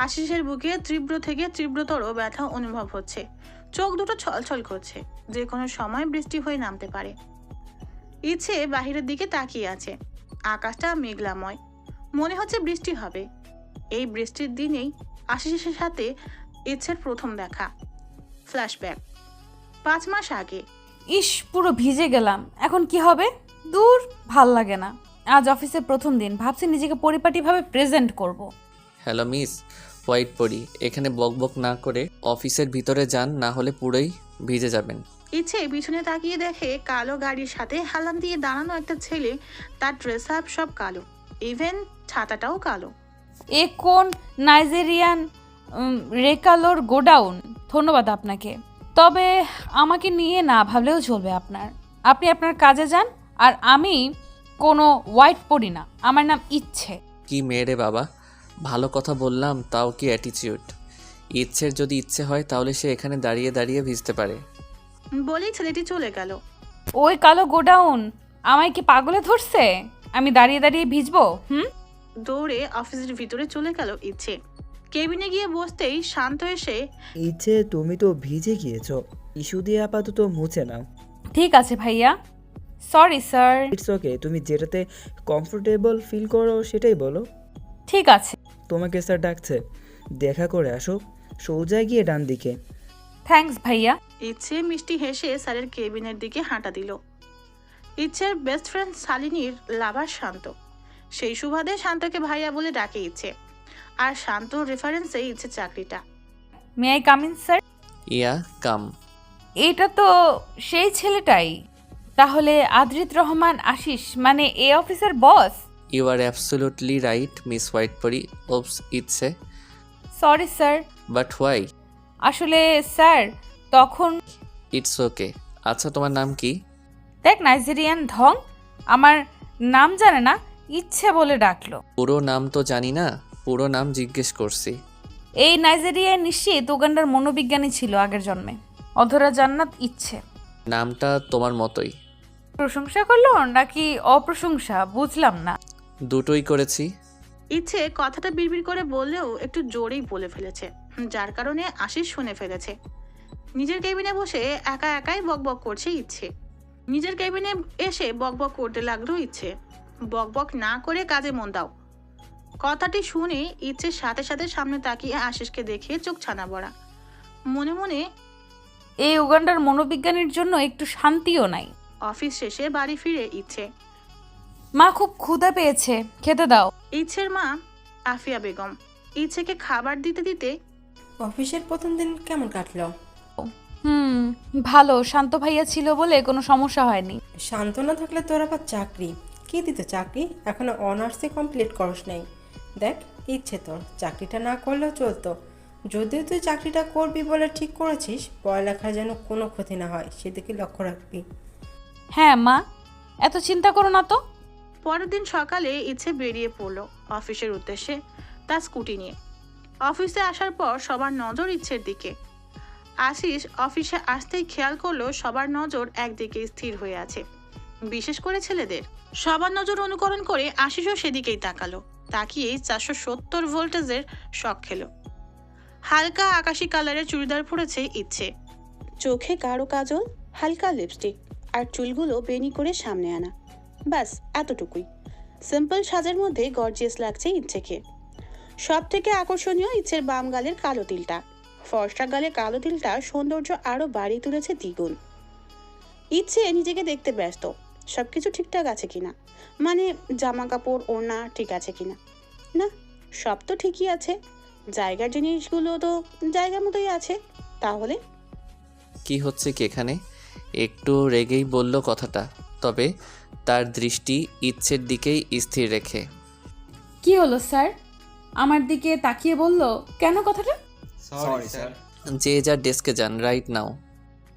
আশিসের বুকে তীব্র থেকে তীব্রতর ব্যথা অনুভব হচ্ছে। চোখ দুটো ছলছল করছে, যে কোনো সময় বৃষ্টি হয়ে নামতে পারে। ইচ্ছে বাহিরের দিকে তাকিয়ে আছে। আকাশটা মেঘলাময়, মনে হচ্ছে বৃষ্টি হবে। এই বৃষ্টির দিনেই আশিসের সাথে ইচ্ছের প্রথম দেখা। ফ্ল্যাশব্যাক 5 মাস আগে। ইস, পুরো ভিজে গেলাম। এখন কি হবে? দূর, ভাল লাগে না। আজ অফিসের প্রথম দিন, ভাবছি নিজেকে পরিপাটিভাবে প্রেজেন্ট করব। হ্যালো মিস হোয়াইট পরি, এখানে বকবক না করে অফিসের ভিতরে যান, না হলে পুরোই ভিজে যাবেন। ইচ্ছে পিছনে তাকিয়ে দেখে কালো গাড়ির সাথে হেলান দিয়ে দাঁড়ানো একটা ছেলে। তার ড্রেস আপ সব কালো, ইভেন ছাতাটাও কালো। এ কোন নাইজেরিয়ান রেকালোর গোডাউন? ধন্যবাদ আপনাকে, তবে আমাকে নিয়ে না ভাবলেও চলবে আপনার। আপনি আপনার কাজে যান, আর আমি কোনো হোয়াইট পড়ি না, আমার নাম ইচ্ছে। কি মেয়ে রে বাবা, ভালো কথা বললাম তাও কি অ্যাটিচিউড। ইচ্ছের যদি ইচ্ছে হয় তাহলে সে এখানে দাঁড়িয়ে দাঁড়িয়ে ভিজতে পারে। বলেই ছেলেটি চলে গেল। ওই কালো গোডাউন আমায় কি পাগলে ধরছে? আমি দাঁড়িয়ে দাঁড়িয়ে ভিজবো? দৌড়ে অফিসের ভিতরে চলে গেল ইচ্ছে। কেবিনে গিয়ে বসতেই শান্ত এসে, ইচ্ছে তুমি তো ভিজে গিয়েছো, ইস্যু দিয়ে আপাতত মুছে নাও। ঠিক আছে ভাইয়া, সরি স্যার। ইটস ওকে, তুমি যেটাতে কমফোর্টেবল ফিল করো সেটাই বলো। ঠিক আছে। তোমাকে স্যার ডাকছে, দেখা করে আসো, সোজা গিয়ে ডান দিকে। থ্যাঙ্কস ভাইয়া। ইচ্ছে মিষ্টি হেসে স্যারের কেবিনের দিকে হাঁটা দিল। ইচ্ছের বেস্ট ফ্রেন্ড শালিনীর লাভার শান্ত, সেই সুবাদে শান্তকে ভাইয়া বলে ডাকে ইচ্ছে। আর শান্তর রেফারেন্সে ইচ্ছে চাকরিটা। May I come in sir? Yeah come. এটা তো সেই ছেলেটাই, তাহলে আদ্রিত রহমান আশিস মানে এ অফিসের boss? You are absolutely right miss White পরি। ওপস ইচ্ছে, সরি স্যার। But why? আসলে স্যার তখন ইটস ওকে। আচ্ছা তোমার নাম কি? দেখ নাইজেরিয়ান ঢং, আমার নাম জানে না, ইচ্ছে বলে ডাকলো। পুরো নাম তো জানি না, পুরো নাম জিজ্ঞেস করছি। এই নাইজেরিয়ায় নিশ্চিত উগান্ডার মনোবিজ্ঞানী ছিল আগের জন্মে, অধরা জান্নাত ইচ্ছে। নামটা তোমার মতোই। প্রশংসা করলো নাকি অপ্রশংসা বুঝলাম না। দুটোই করেছি। ইচ্ছে কথাটা বিড়বিড় করে বললেও একটু জোরেই বলে ফেলেছে, যার কারণে আশিস শুনে ফেলেছে। নিজের কেবিনে বসে একা একাই বকবক করছে ইচ্ছে। নিজের কেবিনে এসে বকবক করতে লাগলো ইচ্ছে। বকবক না করে কাজে মন দাও। কথাটি শুনে ইচ্ছের সাথে সাথে সামনে তাকিয়ে আশিসকে দেখে চোখ ছানা বড়া। মনে মনে এই উগান্ডার মনোবিজ্ঞানীর জন্য একটু শান্তিও নাই। অফিস শেষে বাড়ি ফিরে ইচ্ছে। মা খুব ক্ষুধা পেয়েছে, খেতে দাও। ইচ্ছের মা আফিয়া বেগম ইচ্ছেকে খাবার দিতে দিতে, অফিসের প্রথম দিন কেমন কাটলো? ভালো, শান্ত ভাইয়া ছিল বলে কোনো সমস্যা হয়নি। শান্ত না থাকলে তোর আবার চাকরি কে দিত? চাকরি এখনো অনার্সে কমপ্লিট করস নাই। দেখ, ইচ্ছে তোর চাকরিটা না করলেও চলতো। যদিও তুই চাকরিটা করবি বলে ঠিক করেছিস, পড়ালেখার যেন কোনো ক্ষতি না হয় সেদিকে লক্ষ্য রাখবি। হ্যাঁ মা, এত চিন্তা করো না তো। পরের দিন সকালে ইচ্ছে বেরিয়ে পড়লো অফিসের উদ্দেশ্যে তার স্কুটি নিয়ে। অফিসে আসার পর সবার নজর ইচ্ছের দিকে। আশিস অফিসে আসতেই খেয়াল করলো সবার নজর একদিকে স্থির হয়ে আছে, বিশেষ করে ছেলেদের। সবার নজর অনুকরণ করে আশিসও সেদিকেই তাকালো। তাকিয়েই 470 ভোল্টেজের শক খেলো। হালকা আকাশি কালারের চুড়িদার পরেছে ইচ্ছে, চোখে গাঢ় কাজল, হালকা লিপস্টিক, আর চুলগুলো বেনি করে সামনে আনা। ব্যাস এতটুকুই। সিম্পল সাজের মধ্যে গর্জিয়াস লাগছে ইচ্ছেকে। সব থেকে আকর্ষণীয় ইচ্ছের বাম গালের কালো তিলটা। ফর্সা গালে কালো তিলটা সৌন্দর্য আরো বাড়িয়ে তুলেছে দ্বিগুণ। ইচ্ছে নিজেকে দেখতে ব্যস্ত, সবকিছু ঠিকঠাক আছে কিনা, মানে জামা কাপড় ওড়না ঠিক আছে কিনা। না, সব তো ঠিকই আছে, জায়গার জিনিসগুলো তো জায়গা মতোই আছে। তাহলে কি হচ্ছে কি এখানে? একটু রেগেই বলল কথাটা, তবে তার দৃষ্টি ইচ্ছের দিকেই স্থির রেখে। কি হলো স্যার? আমার দিকে তাকিয়ে বলল কেন কথাটা? Sorry sir. যে যার ডেস্কে যান রাইট নাও।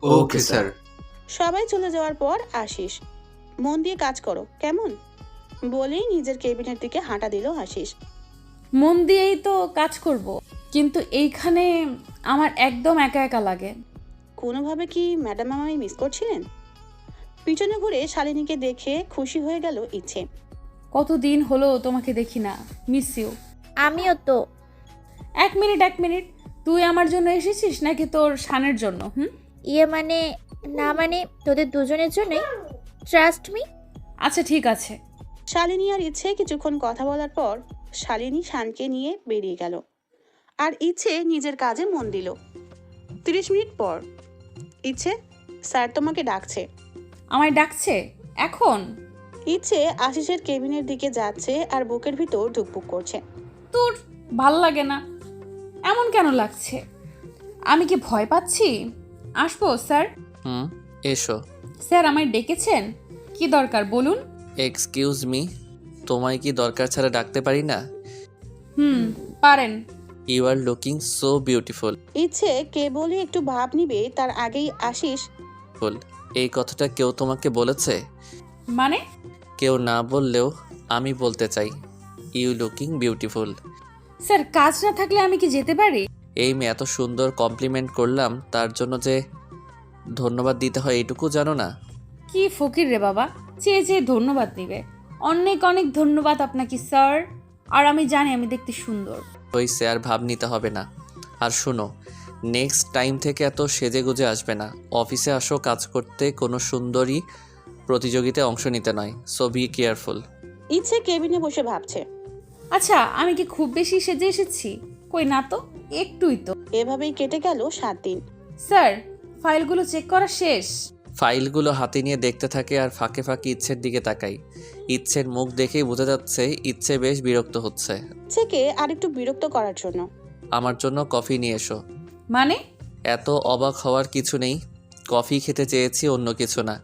Okay sir. সবাই চলে যাওয়ার পর আশিস, মন দিয়ে কাজ করো কেমন, বলেই নিজের কেবিনের দিকে হাঁটা দিল আশিস। মন দিয়েই তো কাজ করব, কিন্তু এইখানে আমার একদম একা একা লাগে। কোনোভাবে কি ম্যাডাম আমায় মিস করছিলেন? পিছনে ঘুরে শালিনীকে দেখে খুশি হয়ে গেল ইচ্ছে। কতদিন হলো তোমাকে দেখি না, মিস ইউ। আমিও তো। এক মিনিট, তুই আমার জন্য এসেছিস নাকি তোর শানের জন্য? ইয়ে মানে, না মানে তোদের দুজনের জন্যই, ট্রাস্ট মি। আচ্ছা ঠিক আছে। শালিনী আর ইচ্ছে কিছুক্ষণ কথা বলার পর শালিনী শানকে নিয়ে বেরিয়ে গেল, আর ইচ্ছে নিজের কাজে মন দিল। 30 মিনিট পর, ইচ্ছে স্যার তোমাকে ডাকছে। আমায় ডাকছে এখন? ইচ্ছে আশিসের কেবিনের দিকে যাচ্ছে আর বুকের ভিতর ধুকপুক করছে। তোর ভাল লাগে না। এমন কেন লাগছে? আমি কি ভয় পাচ্ছি? আসবো স্যার? এসো। স্যার আমায় ডেকেছেন? কি দরকার বলুন? এক্সকিউজ মি, তোমায় কি দরকার ছাড়া ডাকতে পারি না? পারেন। You are looking so beautiful. Ichchhe কেবলই একটু ভাব নিবে তার আগেই আশিস এই কথাটা কেউ তোমাকে বলেছে? মানে? কেউ না বললেও আমি বলতে চাই, ইউ লুকিং বিউটিফুল। স্যার কাজ না থাকলে আমি কি যেতে পারি? এই মেয়ে এত সুন্দর কমপ্লিমেন্ট করলাম, তার জন্য যে ধন্যবাদ দিতে হয় এইটুকু জানো না? কি ফকির রে বাবা, চেয়ে চেয়ে ধন্যবাদ দিবে। অনেক অনেক ধন্যবাদ আপনাকে স্যার। আর আমি জানি আমি দেখতে সুন্দর। হইছে, আর ভাব নিতে হবে না। আর শোনো, নেক্সট টাইম থেকে এত সেজে গুজে আসবে না। অফিসে আসো কাজ করতে, কোনো সুন্দরী প্রতিযোগিতায় অংশ নিতে নয়। So be careful. ইচ্ছে কেবিনে বসে ভাবছে। আচ্ছা আমি কি খুব বেশি সেজে এসেছি? কই না তো, একটুই তো। এভাবেই কেটে গেল 7 দিন। স্যার ফাইলগুলো চেক করা শেষ। ফাইলগুলো হাতে নিয়ে দেখতে থাকে আর ফাঁকে ফাঁকে ইচ্ছের দিকে তাকাই। ইচ্ছের মুখ দেখেই বোঝা যাচ্ছে ইচ্ছে বেশ বিরক্ত হচ্ছে। ইচ্ছেকে আরেকটু বিরক্ত করার জন্য আমার জন্য কফি নিয়ে এসো। মানে? এত অবাক হওয়ার কিছু নেই, কফি খেতে চেয়েছি, অন্য কিছু না।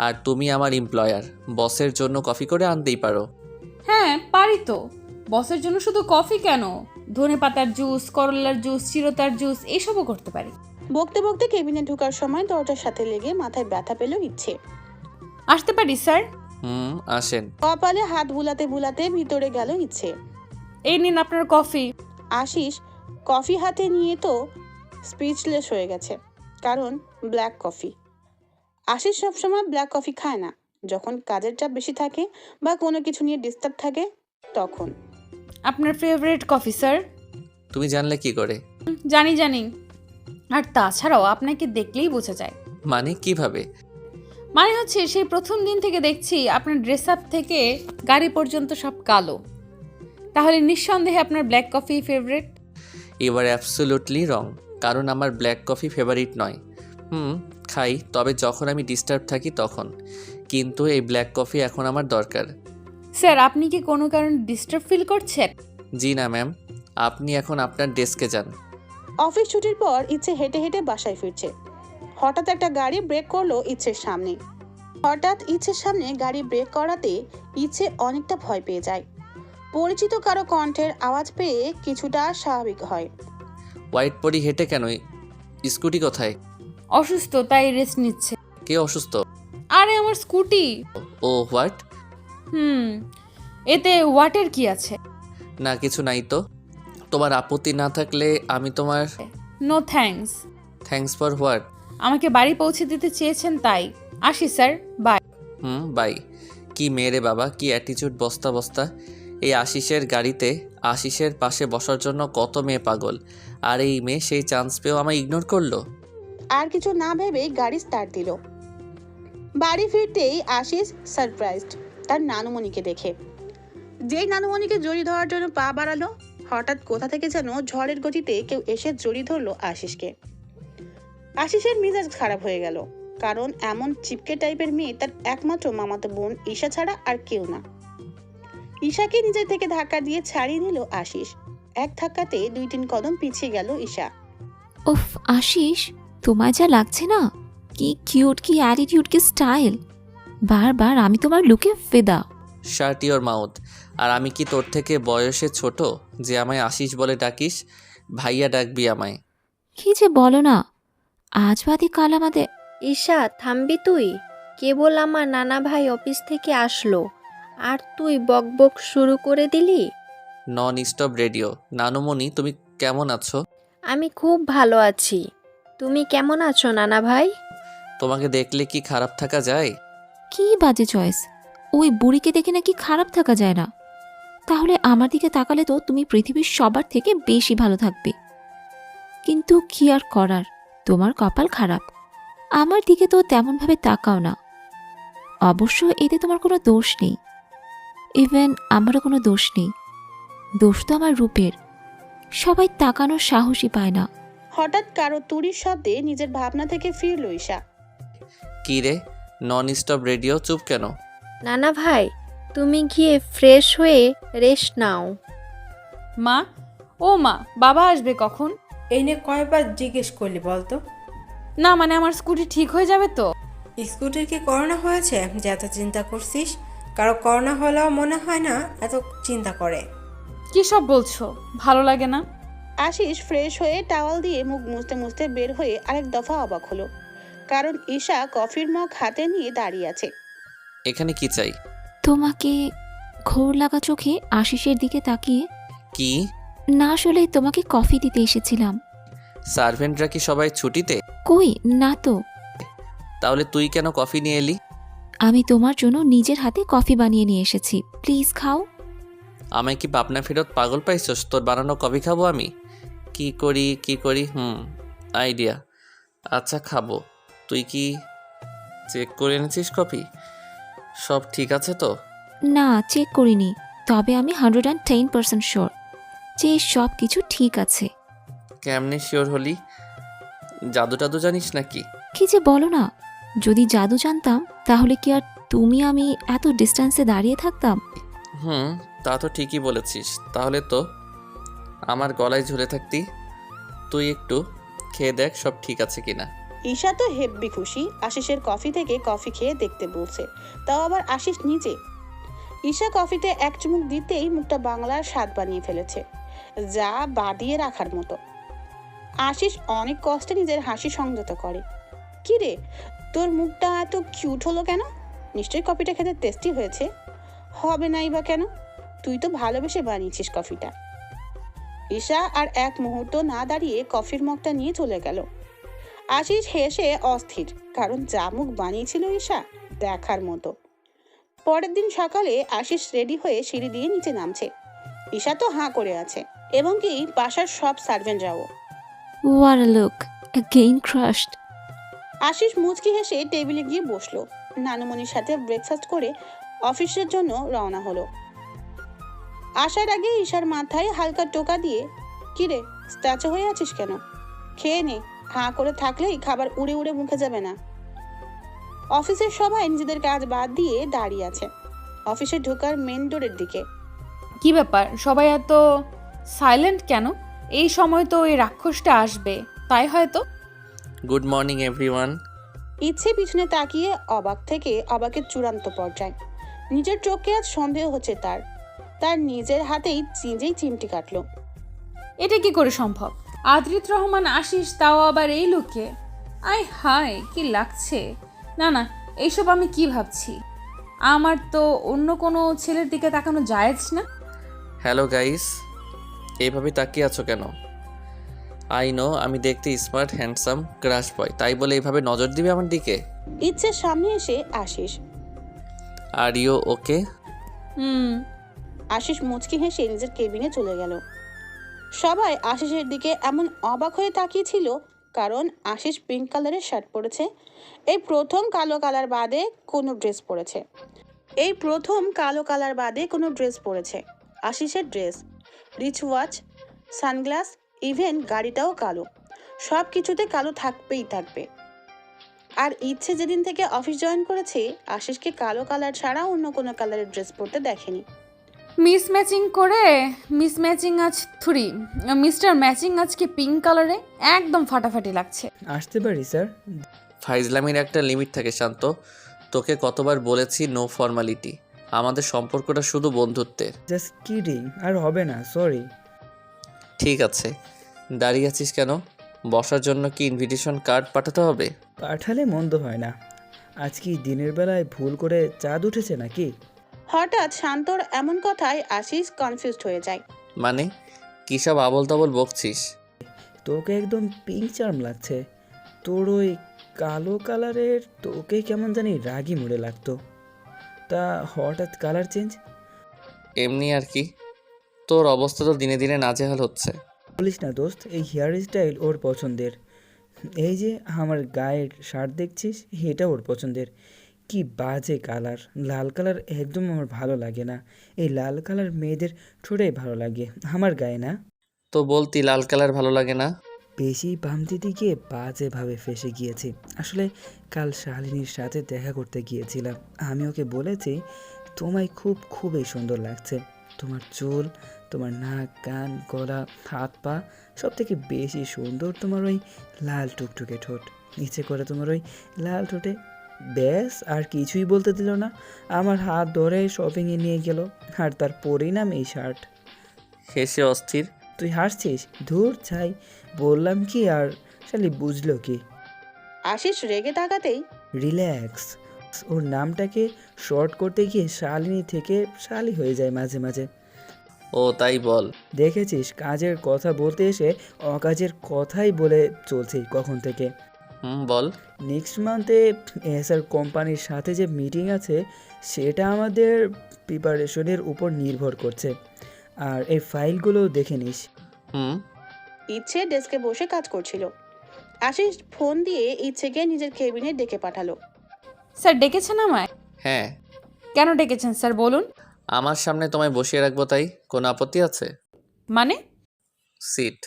আর তুমি আমার এমপ্লয়ার, বসের জন্য কফি করে আনতেই পারো। হ্যাঁ পারি তো। বসের জন্য শুধু কফি কেন, ধনে পাতার জুস, করলার জুস, চিরতার জুস এসবও করতে পারি। বকতে বকতে কেবিনে ঢোকার সময় দরজার সাথে লেগে মাথায় ব্যথা পেল ইচ্ছে। আসতে পারি স্যার? আসেন। কপালে হাত বুলাতে বুলাতে ভিতরে গেল ইচ্ছে। এই নিন আপনার কফি। আশিস কফি হাতে নিয়ে তো স্পিচলেস হয়ে গেছে, কারণ ব্ল্যাক কফি। আশিস সবসময় ব্ল্যাক কফি খায় না, যখন কাজের চাপ বেশি থাকে বা কোনো কিছু নিয়ে ডিস্টার্ব থাকে তখন। আপনার ফেভারিট কফি স্যার। তুমি জানলে কি করে? জানি জানি। আর তাছাড়াও আপনাকে দেখলেই বোঝা যায়। মানে কিভাবে? মানে হচ্ছে সেই প্রথম দিন থেকে দেখছি আপনার ড্রেস আপ থেকে গাড়ি পর্যন্ত সব কালো। তাহলে নিঃসন্দেহে আপনার black coffee favourite. You are absolutely wrong, কারণ আমার ব্ল্যাক কফি ফেভারিট নয়। খাই, তবে যখন আমি ডিস্টার্ব থাকি তখন। কিন্তু এই ব্ল্যাক কফি এখন আমার দরকার। স্যার আপনি কি কোনো কারণে ডিস্টার্ব ফিল করছেন? জি না ম্যাম, আপনি এখন আপনার ডেস্কে যান। অফিস ছুটির পর ইচ্ছে হেঁটে হেঁটে বাসায় ফিরছে। হঠাৎ একটা গাড়ি ব্রেক করলো ইচ্ছের সামনে। গাড়ি ব্রেক করাতে ইচ্ছে অনেকটা ভয় পেয়ে যায়। পরিচিত কারো কণ্ঠের আওয়াজ পেয়ে কিছুটা স্বাভাবিক হয়। হোয়াইট পরি হেঁটে কেন? স্কুটি কোথায়? অসুস্থ তাই রেস্ট নিচ্ছে। কে অসুস্থ? আরে আমার স্কুটি। O what? এতে হোয়াটের কি আছে? না কিছু নাই তো। তোমার আপত্তি না থাকলে আমি তোমার। No thanks. Thanks for what? আমাকে বাড়ি পৌঁছে দিতে চেয়েছেন তাই। আসি স্যার, বাই। বাই। কি মেরে বাবা, কি অ্যাটিটিউড বস্তা বস্তা। এই আশিসের গাড়িতে আশিসের পাশে বসার জন্য কত মেয়ে পাগল, আর এই মেয়ে সেই চান্স পেয়েও আমায় ইগনোর করলো। আর কিছু না ভেবে গাড়ি স্টার্ট দিল। বাড়ি ফিরতেই আশিস সারপ্রাইজড তার নানুমণিকে দেখে। যেই নানুমণিকে জড়ি ধরার জন্য পা বাড়ালো, হঠাৎ কোথা থেকে যেন ঝড়ের গতিতে কেউ এসে জড়ি ধরলো আশিসকে। আশিসের মেজাজ খারাপ হয়ে গেল, কারণ এমন চিপকে টাইপের মেয়ে তার একমাত্র মামাতো বোন ঈশা ছাড়া আর কেউ না। ঈশাকে নিজে থেকে ধাক্কা দিয়ে ছাড়িয়ে নিল আশিস। এক ধাক্কাতে 2-3 কদম পিছিয়ে গেল ঈশা। উফ আশিস, তোমায় যা লাগছে না, কি কিউট, কি অ্যাটিটিউড, কি স্টাইল। বারবার আমি তোমার লুকে ফিদা। Shut your mouth. আর আমি কি তোর থেকে বয়সে ছোট যে আমায় আশিস বলে ডাকিস? ভাইয়া ডাকবি আমায়। কি যে বলো না, আজ বাদে কাল আমাদের। ঈশা থামবি তুই? কেবল আমার নানা ভাই অফিস থেকে আসলো আর তুই বকবক শুরু করে দিলি। Non stop radio. নানুমণি তুমি কেমন আছো? আমি খুব ভালো আছি, তুমি কেমন আছো নানা ভাই? তোমাকে দেখলে কি খারাপ থাকা যায়? কি বাজে চয়েস, ওই বুড়িকে দেখে নাকি খারাপ থাকা যায় না? তাহলে আমার দিকে তাকালে তো তুমি পৃথিবীর সবার থেকে বেশি ভালো থাকবে। কিন্তু কি আর করার, তোমার কপাল খারাপ। আমার দিকে তো তেমনভাবে তাকাও না। অবশ্য এতে তোমার কোনো দোষ নেই, ইভেন আমারও কোনো দোষ নেই। দোষ তো আমার রূপের, সবাই তাকানোর সাহসই পায় না। হঠাৎ কারো তুড়ির শব্দে নিজের ভাবনা থেকে ফিরল ঈশা। কি রে, নন স্টপ রেডিও, চুপ কেন? নানা ভাই তুমি গিয়ে ফ্রেশ হয়ে রেস্ট নাও। মা, ও মা, বাবা আসবে কখন? এই নিয়ে কয়বার জিজ্ঞেস করলি বলতো? না মানে আমার স্কুটি ঠিক হয়ে যাবে তো? স্কুটির কি করোনা হয়েছে যে এত চিন্তা করছিস? কারো করোনা হলেও মনে হয় না এত চিন্তা করে। কি সব বলছো? ভালো লাগে না। আশিস ফ্রেশ হয়ে টাওয়াল দিয়ে মুখ মুছতে মুছতে বের হয়ে আরেক দফা অবাক হলো, কারণ ঈশা কফির মগ হাতে নিয়ে দাঁড়িয়ে আছে। এখানে কি চাই? তোমাকে ঘোর লাগা চোখে আশিসের দিকে তাকিয়ে, কি? না আসলে তোমাকে কফি দিতে এসেছিলাম। সার্ভেন্টরা কি সবাই ছুটিতে? কই না তো, তাহলে তুই কেন কফি নিয়ে এলি? আমি তোমার জন্য নিজের হাতে কফি বানিয়ে নিয়ে এসেছি, প্লিজ খাও। আমায় কি পাবনা ফেরত পাগল পাইছস? তোর বানানো কফি খাবো আমি? কি করি? আইডিয়া। আচ্ছা খাবো। তুই কি চেক করে এনেছিস কফি? সব ঠিক আছে তো? না চেক করিনি, তবে আমি 110% শিওর যে সব কিছু ঠিক আছে। কেমনে শিওর হলি? জাদু টাদু জানিস নাকি? কি যে বলো না, যদি জাদু জানতাম তাহলে কি আর তুমি আমি এত ডিস্টেন্সে দাঁড়িয়ে থাকতাম? তা তো ঠিকই বলেছিস। তাহলে তো আমার গলায় ঝুলে থাকতি। তুই একটু খেয়ে দেখ সব ঠিক আছে কিনা। ঈশা তো হেব্বি খুশি, আশিসের কফি থেকে কফি খেয়ে দেখতে বলছে, তাও আবার আশিস নিজে। ঈশা কফিতে এক চুমুক দিতেই মুখটা বাংলার স্বাদ বানিয়ে ফেলেছে, যা বাদিয়ে রাখার মতো। আশিস অনেক কষ্টে নিজের হাসি সংযত করে। কি রে, তোর মুখটা এত কিউট হলো কেন? নিশ্চয়ই কফিটা খেতে টেস্টি হয়েছে। হবে নাই বা কেন? তুই তো ভালোবেসে বানিয়েছিস কফিটা। ঈশা আর এক মুহূর্ত না দাঁড়িয়ে কফির মগটা নিয়ে চলে গেল। আশিস হেসে অস্থির, কারণ যা মুখ বানিয়েছিল ঈশা দেখার মতো। পরের দিন সকালে আশিস রেডি হয়ে সিঁড়ি দিয়ে নিচে নামছে। ঈশা তো হাঁ করে আছে, এবং কি বাসার সব সার্ভেন্টরাও। What a look, again crushed. Ashis মুচকি হেসে টেবিলে গিয়ে বসলো। নানুমণির সাথে ব্রেকফাস্ট করে অফিসের জন্য রওনা হলো। আসার আগে ঈশার মাথায় হালকা টোকা দিয়ে, কিরে স্ট্যাচু হয়ে আছিস কেন? খেয়ে নে, হাঁ করে থাকলেই খাবার উড়ে উড়ে মুখে যাবে না। অফিসের সবাই নিজেদের কাজ বাদ দিয়ে দাঁড়িয়ে আছে অফিসে ঢোকার মেন ডোরের দিকে। কি ব্যাপার, সবাই এত সাইলেন্ট কেন? এই সময় তো ওই রাক্ষসটা আসবে, তাই হয়তো। Good morning everyone. ইচ্ছে পিছনে তাকিয়ে অবাক থেকে অবাকের চূড়ান্ত পর্যায়। নিজের চোখে আজ সন্দেহ হচ্ছে তার নিজের হাতেই চিঁজেই চিমটি কাটলো। এটা কি করে সম্ভব? আদ্রিত রহমান আশিস, তাও আবার এই লুকে। আয় হায়, কি লাগছে। না এইসব আমি কি ভাবছি? আমার তো অন্য কোনো ছেলের দিকে তাকানো জায়েজ না। হ্যালো গাইস, এইভাবে তাকিয়ে আছো কেন? আই নো আমি দেখতে স্মার্ট হ্যান্ডসাম ক্রাশ বয়, তাই বলে এইভাবে নজর দিবে আমার দিকে? ইচ্ছের সামনে এসে Ashis. Are you okay? Ashis মুচকি হেসে নিজের কেবিনে চলে গেল। সবাই আশিসের দিকে এমন অবাক হয়ে তাকিয়েছিল, কারণ আশিস পিঙ্ক কালারের শার্ট পরেছে। এই প্রথম কালো কালার বাদে কোনো ড্রেস পরেছে। আশিসের dress, rich watch, sunglass, even গাড়িটাও কালো। সব কিছুতে কালো থাকবে। আর ইচ্ছে যেদিন থেকে অফিস জয়েন করেছে, আশিসকে কালো কালার ছাড়া অন্য কোনো কালারের ড্রেস পরতে দেখেনি। মিস্টার ম্যাচিং আজকে পিঙ্ক কালারে একদম ফাটাফাটি লাগছে। আসতে পারি স্যার? ফাইজলামির একটা লিমিট থাকে শান্ত। তোকে কতবার বলেছি নো ফর্মালিটি। আমাদের সম্পর্কটা শুধু বন্ধুত্বের। জাস্ট কিডিং, আর হবে না, সরি। ঠিক আছে, দাঁড়িয়ে আছিস কেন? বসার জন্য কি ইনভিটেশন কার্ড পাঠাতে হবে? পাঠালে মন্দ হয় না। আজ কি দিনের বেলায় ভুল করে চাঁদ উঠেছে নাকি? হঠাৎ শান্তর এমন কথায় আশিস কনফিউজড হয়ে যায়। মানে কী সব আবল তাবল বকছিস? তোকে একদম পিঙ্ক চার্ম লাগছে। তোর ওই কালো কালারের তোকে কেমন জানি রাগি মুড়ে লাগতো, তা হঠাৎ কালার চেঞ্জ? এমনি আর কি। তোর অবস্থা তো দিনে দিনে নাজেহাল হচ্ছে। বলিস না দোস্ত, এই হেয়ার স্টাইল ওর পছন্দের। এই যে আমার গায়ের শার্ট দেখছিস, এটা ওর পছন্দের। কি বাজে কালার, লাল কালার একদম আমার ভালো লাগে না। এই লাল কালার মেয়েদের ঠোঁটেই ভালো লাগে, আমার গায়ে না। তো বলতি লাল কালার ভালো লাগে না? বেশি বাম দিতে গিয়ে বাজেভাবে ফেসে গিয়েছি। আসলে কাল শালিনীর সাথে দেখা করতে গিয়েছিলাম। আমি ওকে বলেছি তোমায় খুবই সুন্দর লাগছে। তোমার চুল, তোমার নাক, কান, গলা, হাত পা, সব থেকে বেশি সুন্দর তোমার ওই লাল টুকটুকে ঠোঁট। নিচে করে তোমার ওই লাল ঠোঁটে। ব্যাস, আর কিছুই বলতে দিল না, আমার হাত ধরে শপিংয়ে নিয়ে গেল, আর তার পরিণাম এই শার্ট। হেসে অস্থির। তুই হাসছিস? ধুর ছাই, বললাম কি আর শালি বুঝলো কি? আশিস রেগে তাকাতেই রিল্যাক্স। ওর নামটাকে শর্ট করতে গিয়ে শালিনী থেকে শালি হয়ে যায় মাঝে মাঝে। ও তাই বল। দেখেছিস, কাজের কথা বলতে এসে অকাজের কথাই বলে চলছি কখন থেকে। বল। নেক্সট মান্থে এসআর কোম্পানির সাথে যে মিটিং আছে সেটা আমাদের প্রিপারেশনের উপর নির্ভর করছে, আর এই ফাইলগুলো দেখে নিস। ইচ্ছে ডেস্কে বসে কাজ করছিল। আশিস ফোন দিয়ে ইচ্ছেকে নিজের কেবিনে ডেকে পাঠালো। স্যার ডেকেছেন আমায়? হ্যাঁ। কেন ডেকেছেন স্যার বলুন? আমার সামনে তোমায় বসিয়ে রাখবো, তাই কোনো আপত্তি আছে? মানে? সিট।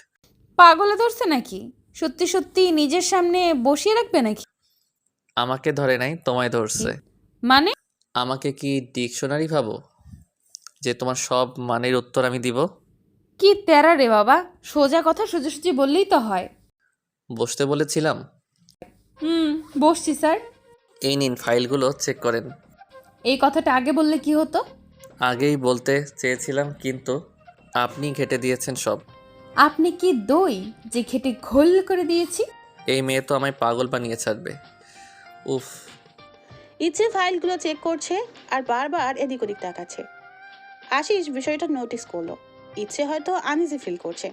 পাগলে ধরছে নাকি? সত্যি সত্যি নিজের সামনে বসিয়ে রাখবে নাকি? আমাকে ধরে নাই, তোমায় ধরছে। মানে? আমাকে কি ডিকশনারি ভাবো যে তোমার সব মানের উত্তর আমি দিব? কি তেরা রে বাবা, সোজা কথা সোজাসুজি বললেই তো হয়। বসতে বলেছিলাম। বসছি স্যার। এই নিন ফাইলগুলো চেক করেন। এই কথাটা আগে বললে কি হতো? আগেই বলতে চেয়েছিলাম, কিন্তু আপনি ঘেটে দিয়েছেন সব। আপনি কি দই যে ঘেটে ঘোল করে দিয়েছি? এই মেয়ে তো আমায় পাগল বানিয়ে ছাড়বে। উফ। ইচ্ছে ফাইলগুলো চেক করছে আর বারবার এদিক ওদিক তাকাচ্ছে। আশিস বিষয়টা নোটিস করলো। ইচ্ছে হয়তো আনইজি ফিল করছে।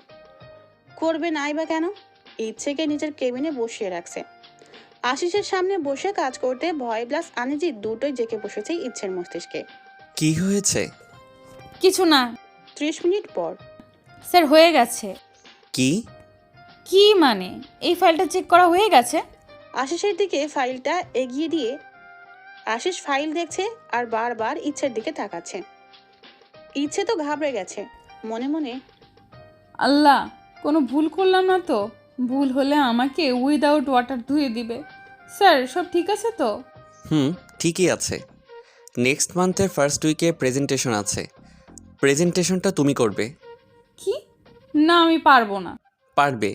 করবে নাই বা কেন? ইচ্ছেকে নিজের কেবিনে বসিয়ে রাখছে। আশিসের সামনে বসে কাজ করতে ভয় প্লাস আনইজি দুটোই জেঁকে বসেছে ইচ্ছের মস্তিষ্কে। কি হয়েছে? কিছু না। 30 মিনিট পর। স্যার হয়ে গেছে। কি? কি মানে? এই ফাইলটা চেক করা হয়ে গেছে? আশিসের দিকে ফাইলটা এগিয়ে দিয়ে আশিস ফাইল দেখছে আর বারবার ইচ্ছের দিকে তাকাচ্ছে। ইচ্ছে তো ঘাবড়ে গেছে, মনে মনে আল্লাহ, কোনো ভুল করলাম না তো? ভুল হলে আমাকে উইদাউট ওয়াটার ধুয়ে দিবে। স্যার সব ঠিক আছে তো? ঠিকই আছে। নেক্সট মান্থের ফার্স্ট উইকে প্রেজেন্টেশন আছে। প্রেজেন্টেশনটা তুমি করবে। কি? না, আমি পারবো না। পারবে।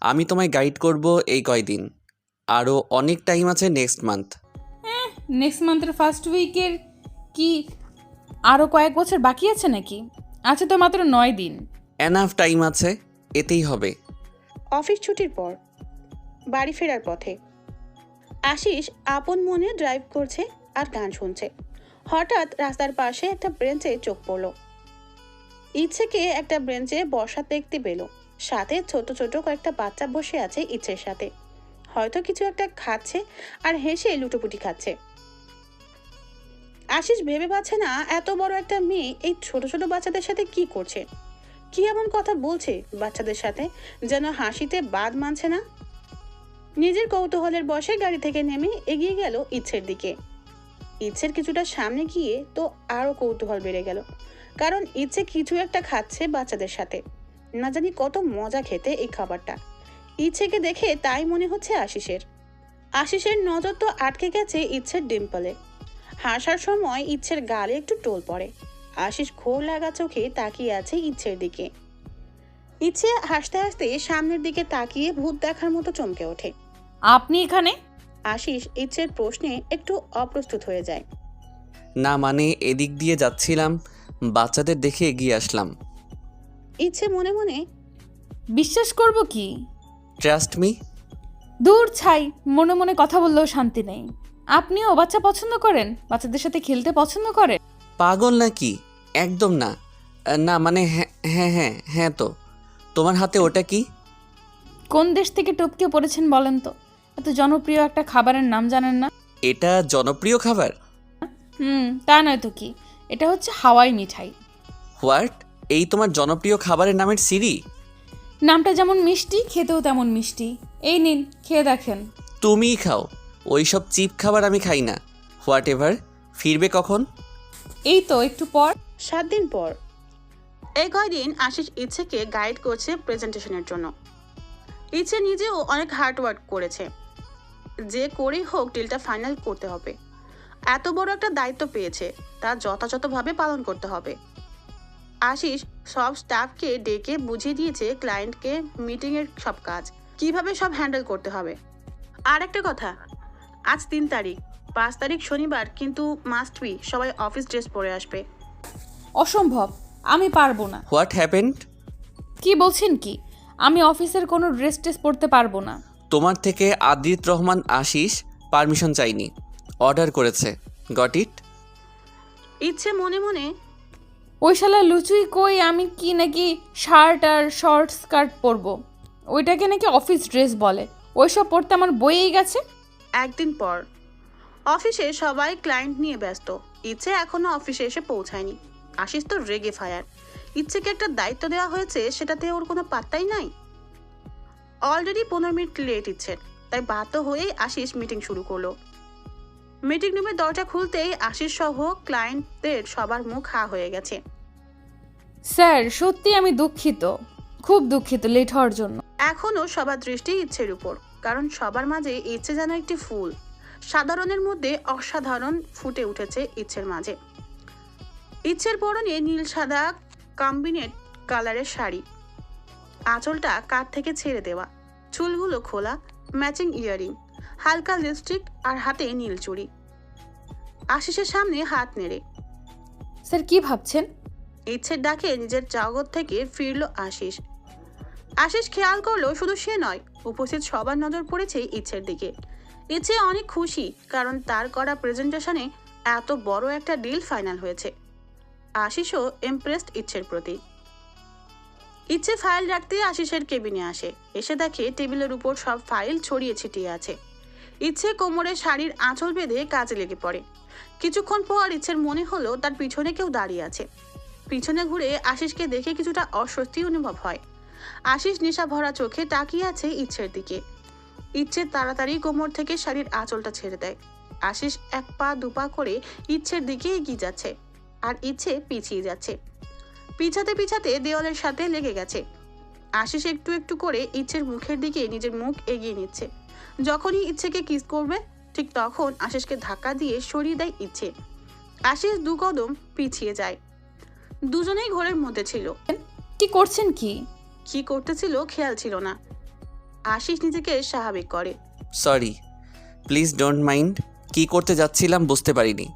আমি তোমায় গাইড করব এই কয়দিন। আরও অনেক টাইম আছে নেক্সট মান্থ। নেক্সট মান্থের ফার্স্ট উইকের কি আরও কয়েক বছর বাকি আছে নাকি? আছে তো মাত্র 9 দিন। এনাফ টাইম আছে, এতেই হবে। অফিস ছুটির পর বাড়ি ফেরার পথে আশিস আপন মনে ড্রাইভ করছে আর গান শুনছে। হঠাৎ রাস্তার পাশে একটা বেঞ্চে চোখ পড়ল। ইচ্ছেকে একটা বেঞ্চে বসা দেখতে পেল। সাথে ছোট ছোট কয়েকটা বাচ্চা বসে আছে ইচ্ছের সাথে, হয়তো কিছু একটা খাচ্ছে আর হেসে লুটোপুটি খাচ্ছে। আশিস ভেবে পাচ্ছে না এত বড় একটা মেয়ে এই ছোট ছোট বাচ্চাদের সাথে কি করছে, কি এমন কথা বলছে বাচ্চাদের সাথে যেন হাসিতে বাদ মানছে না। নিজের কৌতূহলের বশে গাড়ি থেকে নেমে এগিয়ে গেল ইচ্ছের দিকে। ইচ্ছের কিছুটা সামনে গিয়ে তো আরো কৌতূহল বেড়ে গেল, কারণ ইচ্ছে কিছু একটা খাচ্ছে বাচ্চাদের সাথে। না জানি কত মজা খেতে এই খাবারটা। ইচ্ছেকে দেখে তাই মনে হচ্ছে আশিসের। আশিসের নজর তো আটকে গেছে ইচ্ছের ডিম্পলে। হাসার সময় ইচ্ছের গালে একটু টোল পড়ে। আশিস ঘোর লাগা চোখে তাকিয়ে আছে ইচ্ছের দিকে। ইচ্ছে হাসতে হাসতে সামনের দিকে তাকিয়ে ভূত দেখার মতো চমকে ওঠে। আপনি এখানে? আশিস ইচ্ছের প্রশ্নে একটু অপ্রস্তুত হয়ে যায়। না মানে এদিক দিয়ে যাচ্ছিলাম, বাচ্চাদের দেখে এগিয়ে আসলাম। ইচ্ছে মনে মনে বিশ্বাস করব কি? Trust me. দূর ছাই, মনে মনে কথা বললেও শান্তি নেই। আপনিও বাচ্চা পছন্দ করেন? বাচ্চাদের সাথে খেলতে পছন্দ করেন? পাগল নাকি? একদম না। না মানে হ্যাঁ হ্যাঁ হ্যাঁ হ্যাঁ। তো তোমার হাতে ওটা কি? কোন দেশ থেকে টপকে পড়েছেন বলেন তো? এত জনপ্রিয় একটা খাবারের নাম জানেন না? এটা জনপ্রিয় খাবার? তা নয় তো কি, এটা হচ্ছে হাওয়াই মিঠাই। হোয়াট? এই তোমার জনপ্রিয় খাবারের নামের সিরি? নামটা যেমন মিষ্টি, খেতেও তেমন মিষ্টি। এই নিন, খেয়ে দেখেন। তুমিই খাও, ওই সব চিপ খাবার আমি খাই না। What ever. ফিরবে কখন? এই তো একটু পর। 7 দিন পর। এই কয়দিন আশিস ইচ্ছেকে গাইড করছে প্রেজেন্টেশনের জন্য। ইচ্ছে নিজেও অনেক হার্ড ওয়ার্ক করেছে। যে করেই হোক ডিলটা ফাইনাল করতে হবে। এত বড় একটা দায়িত্ব পেয়েছে, তা যথাযথভাবে পালন করতে হবে। আশিস সব স্টাফকে ডেকে বুঝিয়ে দিয়েছে ক্লায়েন্টকে মিটিংয়ের সব কাজ কিভাবে সব হ্যান্ডেল করতে হবে। আর একটা কথা, আজ 3 তারিখ, 5 তারিখ শনিবার, কিন্তু মাস্ট বি সবাই অফিস ড্রেস পরে আসবে। অসম্ভব, আমি পারবো না। What happened? কি বলছেন কি? আমি অফিসের কোনো ড্রেস টেস পরতে পারবো না। তোমার থেকে আদিত রহমান আশিস পারমিশন চাইনি, অর্ডার করেছে। Got it? ইচ্ছে মনে মনে, ওই শালা লুচুই কই আমি কি নাকি শার্ট আর শর্ট স্কার্ট পরবো? ওইটাকে নাকি অফিস ড্রেস বলে। ওইসব পরতে আমার বইয়েই গেছে। একদিন পর অফিসে সবাই ক্লায়েন্ট নিয়ে ব্যস্ত। ইচ্ছে এখনো অফিসে এসে পৌঁছায়নি। আশিস তো রেগে ফায়ার। ইচ্ছেকে একটা দায়িত্ব দেওয়া হয়েছে, সেটাতে ওর কোনো পাত্তাই নাই। অলরেডি 15 মিনিট লেট ইচ্ছে, তাই বাধ্য হয়েই আশিস মিটিং শুরু করলো। মিটিং রুমের দরজা খুলতেই আশিস সহ ক্লায়েন্টদের সবার মুখ হা হয়ে গেছে। স্যার, সত্যি আমি দুঃখিত, খুব দুঃখিত লেট হওয়ার জন্য। এখনো সবার দৃষ্টি ইচ্ছের উপর, কারণ সবার মাঝে ইচ্ছে যেন একটি ফুল, সাধারণের মধ্যে অসাধারণ ফুটে উঠেছে ইচ্ছের মাঝে। ইচ্ছের পরনে নীল সাদা কম্বিনেট কালারের শাড়ি, আঁচলটা কাঁধ থেকে ছেড়ে দেওয়া, চুলগুলো খোলা, ম্যাচিং ইয়ারিং, হালকা লিপস্টিক আর হাতে নীল চুড়ি। আশিসের সামনে হাত নেড়ে, স্যার কি ভাবছেন? ইচ্ছের ডাকে নিজের জগৎ থেকে ফিরল আশিস। আশিস খেয়াল করলো শুধু সে নয়, উপস্থিত সবার নজর পড়েছে ইচ্ছের দিকে। ইচ্ছে অনেক খুশি, কারণ তার করা প্রেজেন্টেশনে এত বড় একটা ডিল ফাইনাল হয়েছে। আশিসও ইমপ্রেসড ইচ্ছের প্রতি। ইচ্ছে ফাইল রাখতে আশিসের কেবিনে আসে। এসে দেখে টেবিলের উপর সব ফাইল ছড়িয়ে ছিটিয়ে আছে। ইচ্ছে কোমরে শাড়ির আঁচল বেঁধে কাজে লেগে পড়ে। কিছুক্ষণ পর ইচ্ছের মনে হলো তার পিছনে কেউ দাঁড়িয়ে আছে। পিছনে ঘুরে আশিসকে দেখে কিছুটা অস্বস্তি অনুভব হয়। আশিস নেশা ভরা চোখে তাকিয়ে আছে ইচ্ছের দিকে। ইচ্ছে তাড়াতাড়ি কোমর থেকে শাড়ির আঁচলটা ছেড়ে দেয়। আশিস 1 পা 2 পা করে ইচ্ছের দিকে এগিয়ে যাচ্ছে, আর ইচ্ছে পিছিয়ে যাচ্ছে। পিছাতে পিছাতে দেওয়ালের সাথে লেগে গেছে। আশিস একটু একটু করে ইচ্ছের মুখের দিকে নিজের মুখ এগিয়ে নিচ্ছে। যখনই ইচ্ছেকে কিস করবে, ঠিক তখন আশিসকে ধাক্কা দিয়ে সরিয়ে দেয় ইচ্ছে। আশিস 2 কদম পিছিয়ে যায়। দুজনেই ঘরের মধ্যে ছিল। কি করছেন কি? কি করতেছিল খেয়াল ছিল না। আশিস নিজেকে স্বাভাবিক করে। Sorry, please don't mind. কি করতে যাচ্ছিলাম বুঝতে পারিনি,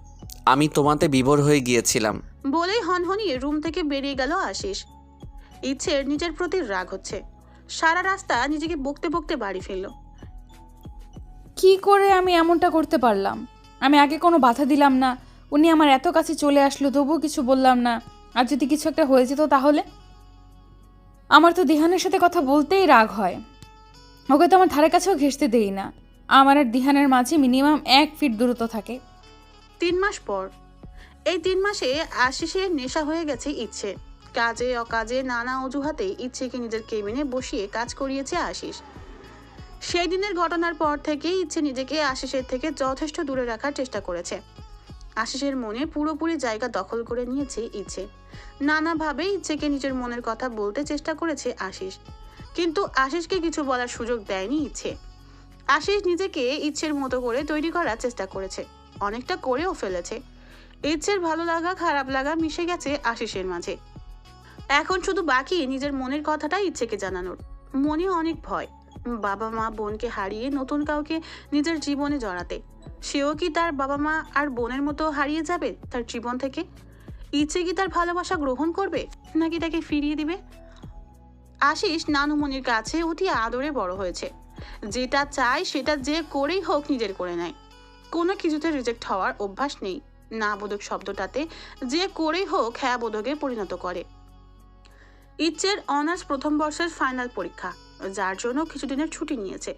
আমি তোমাতে বিভোর হয়ে গিয়েছিলাম। বলেই হনহনিয়ে রুম থেকে বেরিয়ে গেল আশিস। ইচ্ছের নিজের প্রতি রাগ হচ্ছে। সারা রাস্তা নিজেকে বকতে বকতে বাড়ি ফিরল। কি করে আমি এমনটা করতে পারলাম? আমি আগে কোনো বাধা দিলাম না, উনি আমার এত কাছে চলে আসলো, তবুও কিছু বললাম না। আর যদি কিছু একটা হয়ে যেত তাহলে? আমার তো দিহানের সাথে কথা বলতেই রাগ হয়। ওকে তো আমার ধারে কাছেও ঘেঁষতে দেই না। আমার আর দিহানের মাঝে মিনিমাম 1 ফিট দূরত্ব থাকে। 3 মাস পর। এই 3 মাসে আশিসের নেশা হয়ে গেছে ইচ্ছে। কাজে অকাজে নানা অজুহাতে ইচ্ছেকে নিজের কেবিনে বসিয়ে কাজ করিয়েছে আশিস। সেই দিনের ঘটনার পর থেকে ইচ্ছে নিজেকে আশিসের থেকে যথেষ্ট দূরে রাখার চেষ্টা করেছে। আশিসের মনে পুরোপুরি জায়গা দখল করে নিয়েছে ইচ্ছে। নানাভাবে ইচ্ছেকে নিজের মনের কথা বলতে চেষ্টা করেছে আশিস, কিন্তু আশিসকে কিছু বলার সুযোগ দেয়নি ইচ্ছে। আশিস নিজেকে ইচ্ছের মতো করে তৈরি করার চেষ্টা করেছে, অনেকটা করেও ফেলেছে। ইচ্ছের ভালো লাগা খারাপ লাগা মিশে গেছে আশিসের মাঝে। এখন শুধু বাকি নিজের মনের কথাটা ইচ্ছেকে জানানোর। মনে অনেক ভয়, বাবা মা বোনকে হারিয়ে নতুন কাউকে নিজের জীবনে জড়াতে। সেও কি তার বাবা মা আর বোনের মতো হারিয়ে যাবে তার জীবন থেকে? ইচ্ছে কি তার ভালোবাসা গ্রহণ করবে, নাকি তাকে ফিরিয়ে দিবে? আশিস নানুমণির কাছে অতি আদরে বড় হয়েছে। যেটা চায় সেটা যে করেই হোক নিজের করে নেয়। কোনো কিছুতে রিজেক্ট হওয়ার অভ্যাস নেই। না বোধক শব্দটাতে যে করেই হোক হ্যাঁ বোধকে পরিণত করে। ইচ্ছের অনার্স প্রথম বর্ষের ফাইনাল পরীক্ষা, যার জন্য কিছুদিনের ছুটি নিয়েছে।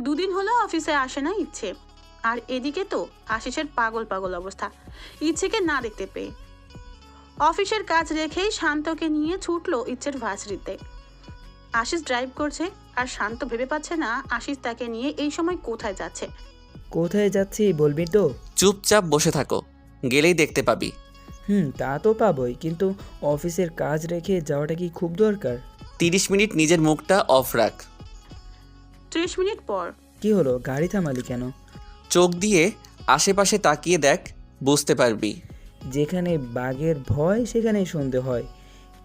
2 দিন হলো অফিসে আসে না ইচ্ছে। আর এদিকে তো আশিসের পাগল পাগল অবস্থা ইচ্ছেকে না দেখতে পেয়ে। অফিসের কাজ রেখেই শান্তকে নিয়ে ছুটলো ইচ্ছের ভার্সিটিতে। আশিস ড্রাইভ করছে, আর শান্ত ভেবে পাচ্ছে না আশিস তাকে নিয়ে এই সময় কোথায় যাচ্ছে। কোথায় যাচ্ছি বলবি তো? চুপচাপ বসে থাকো, গেলেই দেখতে পাবি। তা তো পাবই, কিন্তু অফিসের কাজ রেখে যাওয়াটা কি খুব দরকার? 30 মিনিট নিজের মুখটা অফ রাখ। 30 মিনিট পর। কি হলো, গাড়ি থামালি কেন? চোখ দিয়ে আশেপাশে তাকিয়ে দেখ, বুঝতে পারবি। যেখানে বাঘের ভয় সেখানেই সন্ধে হয়।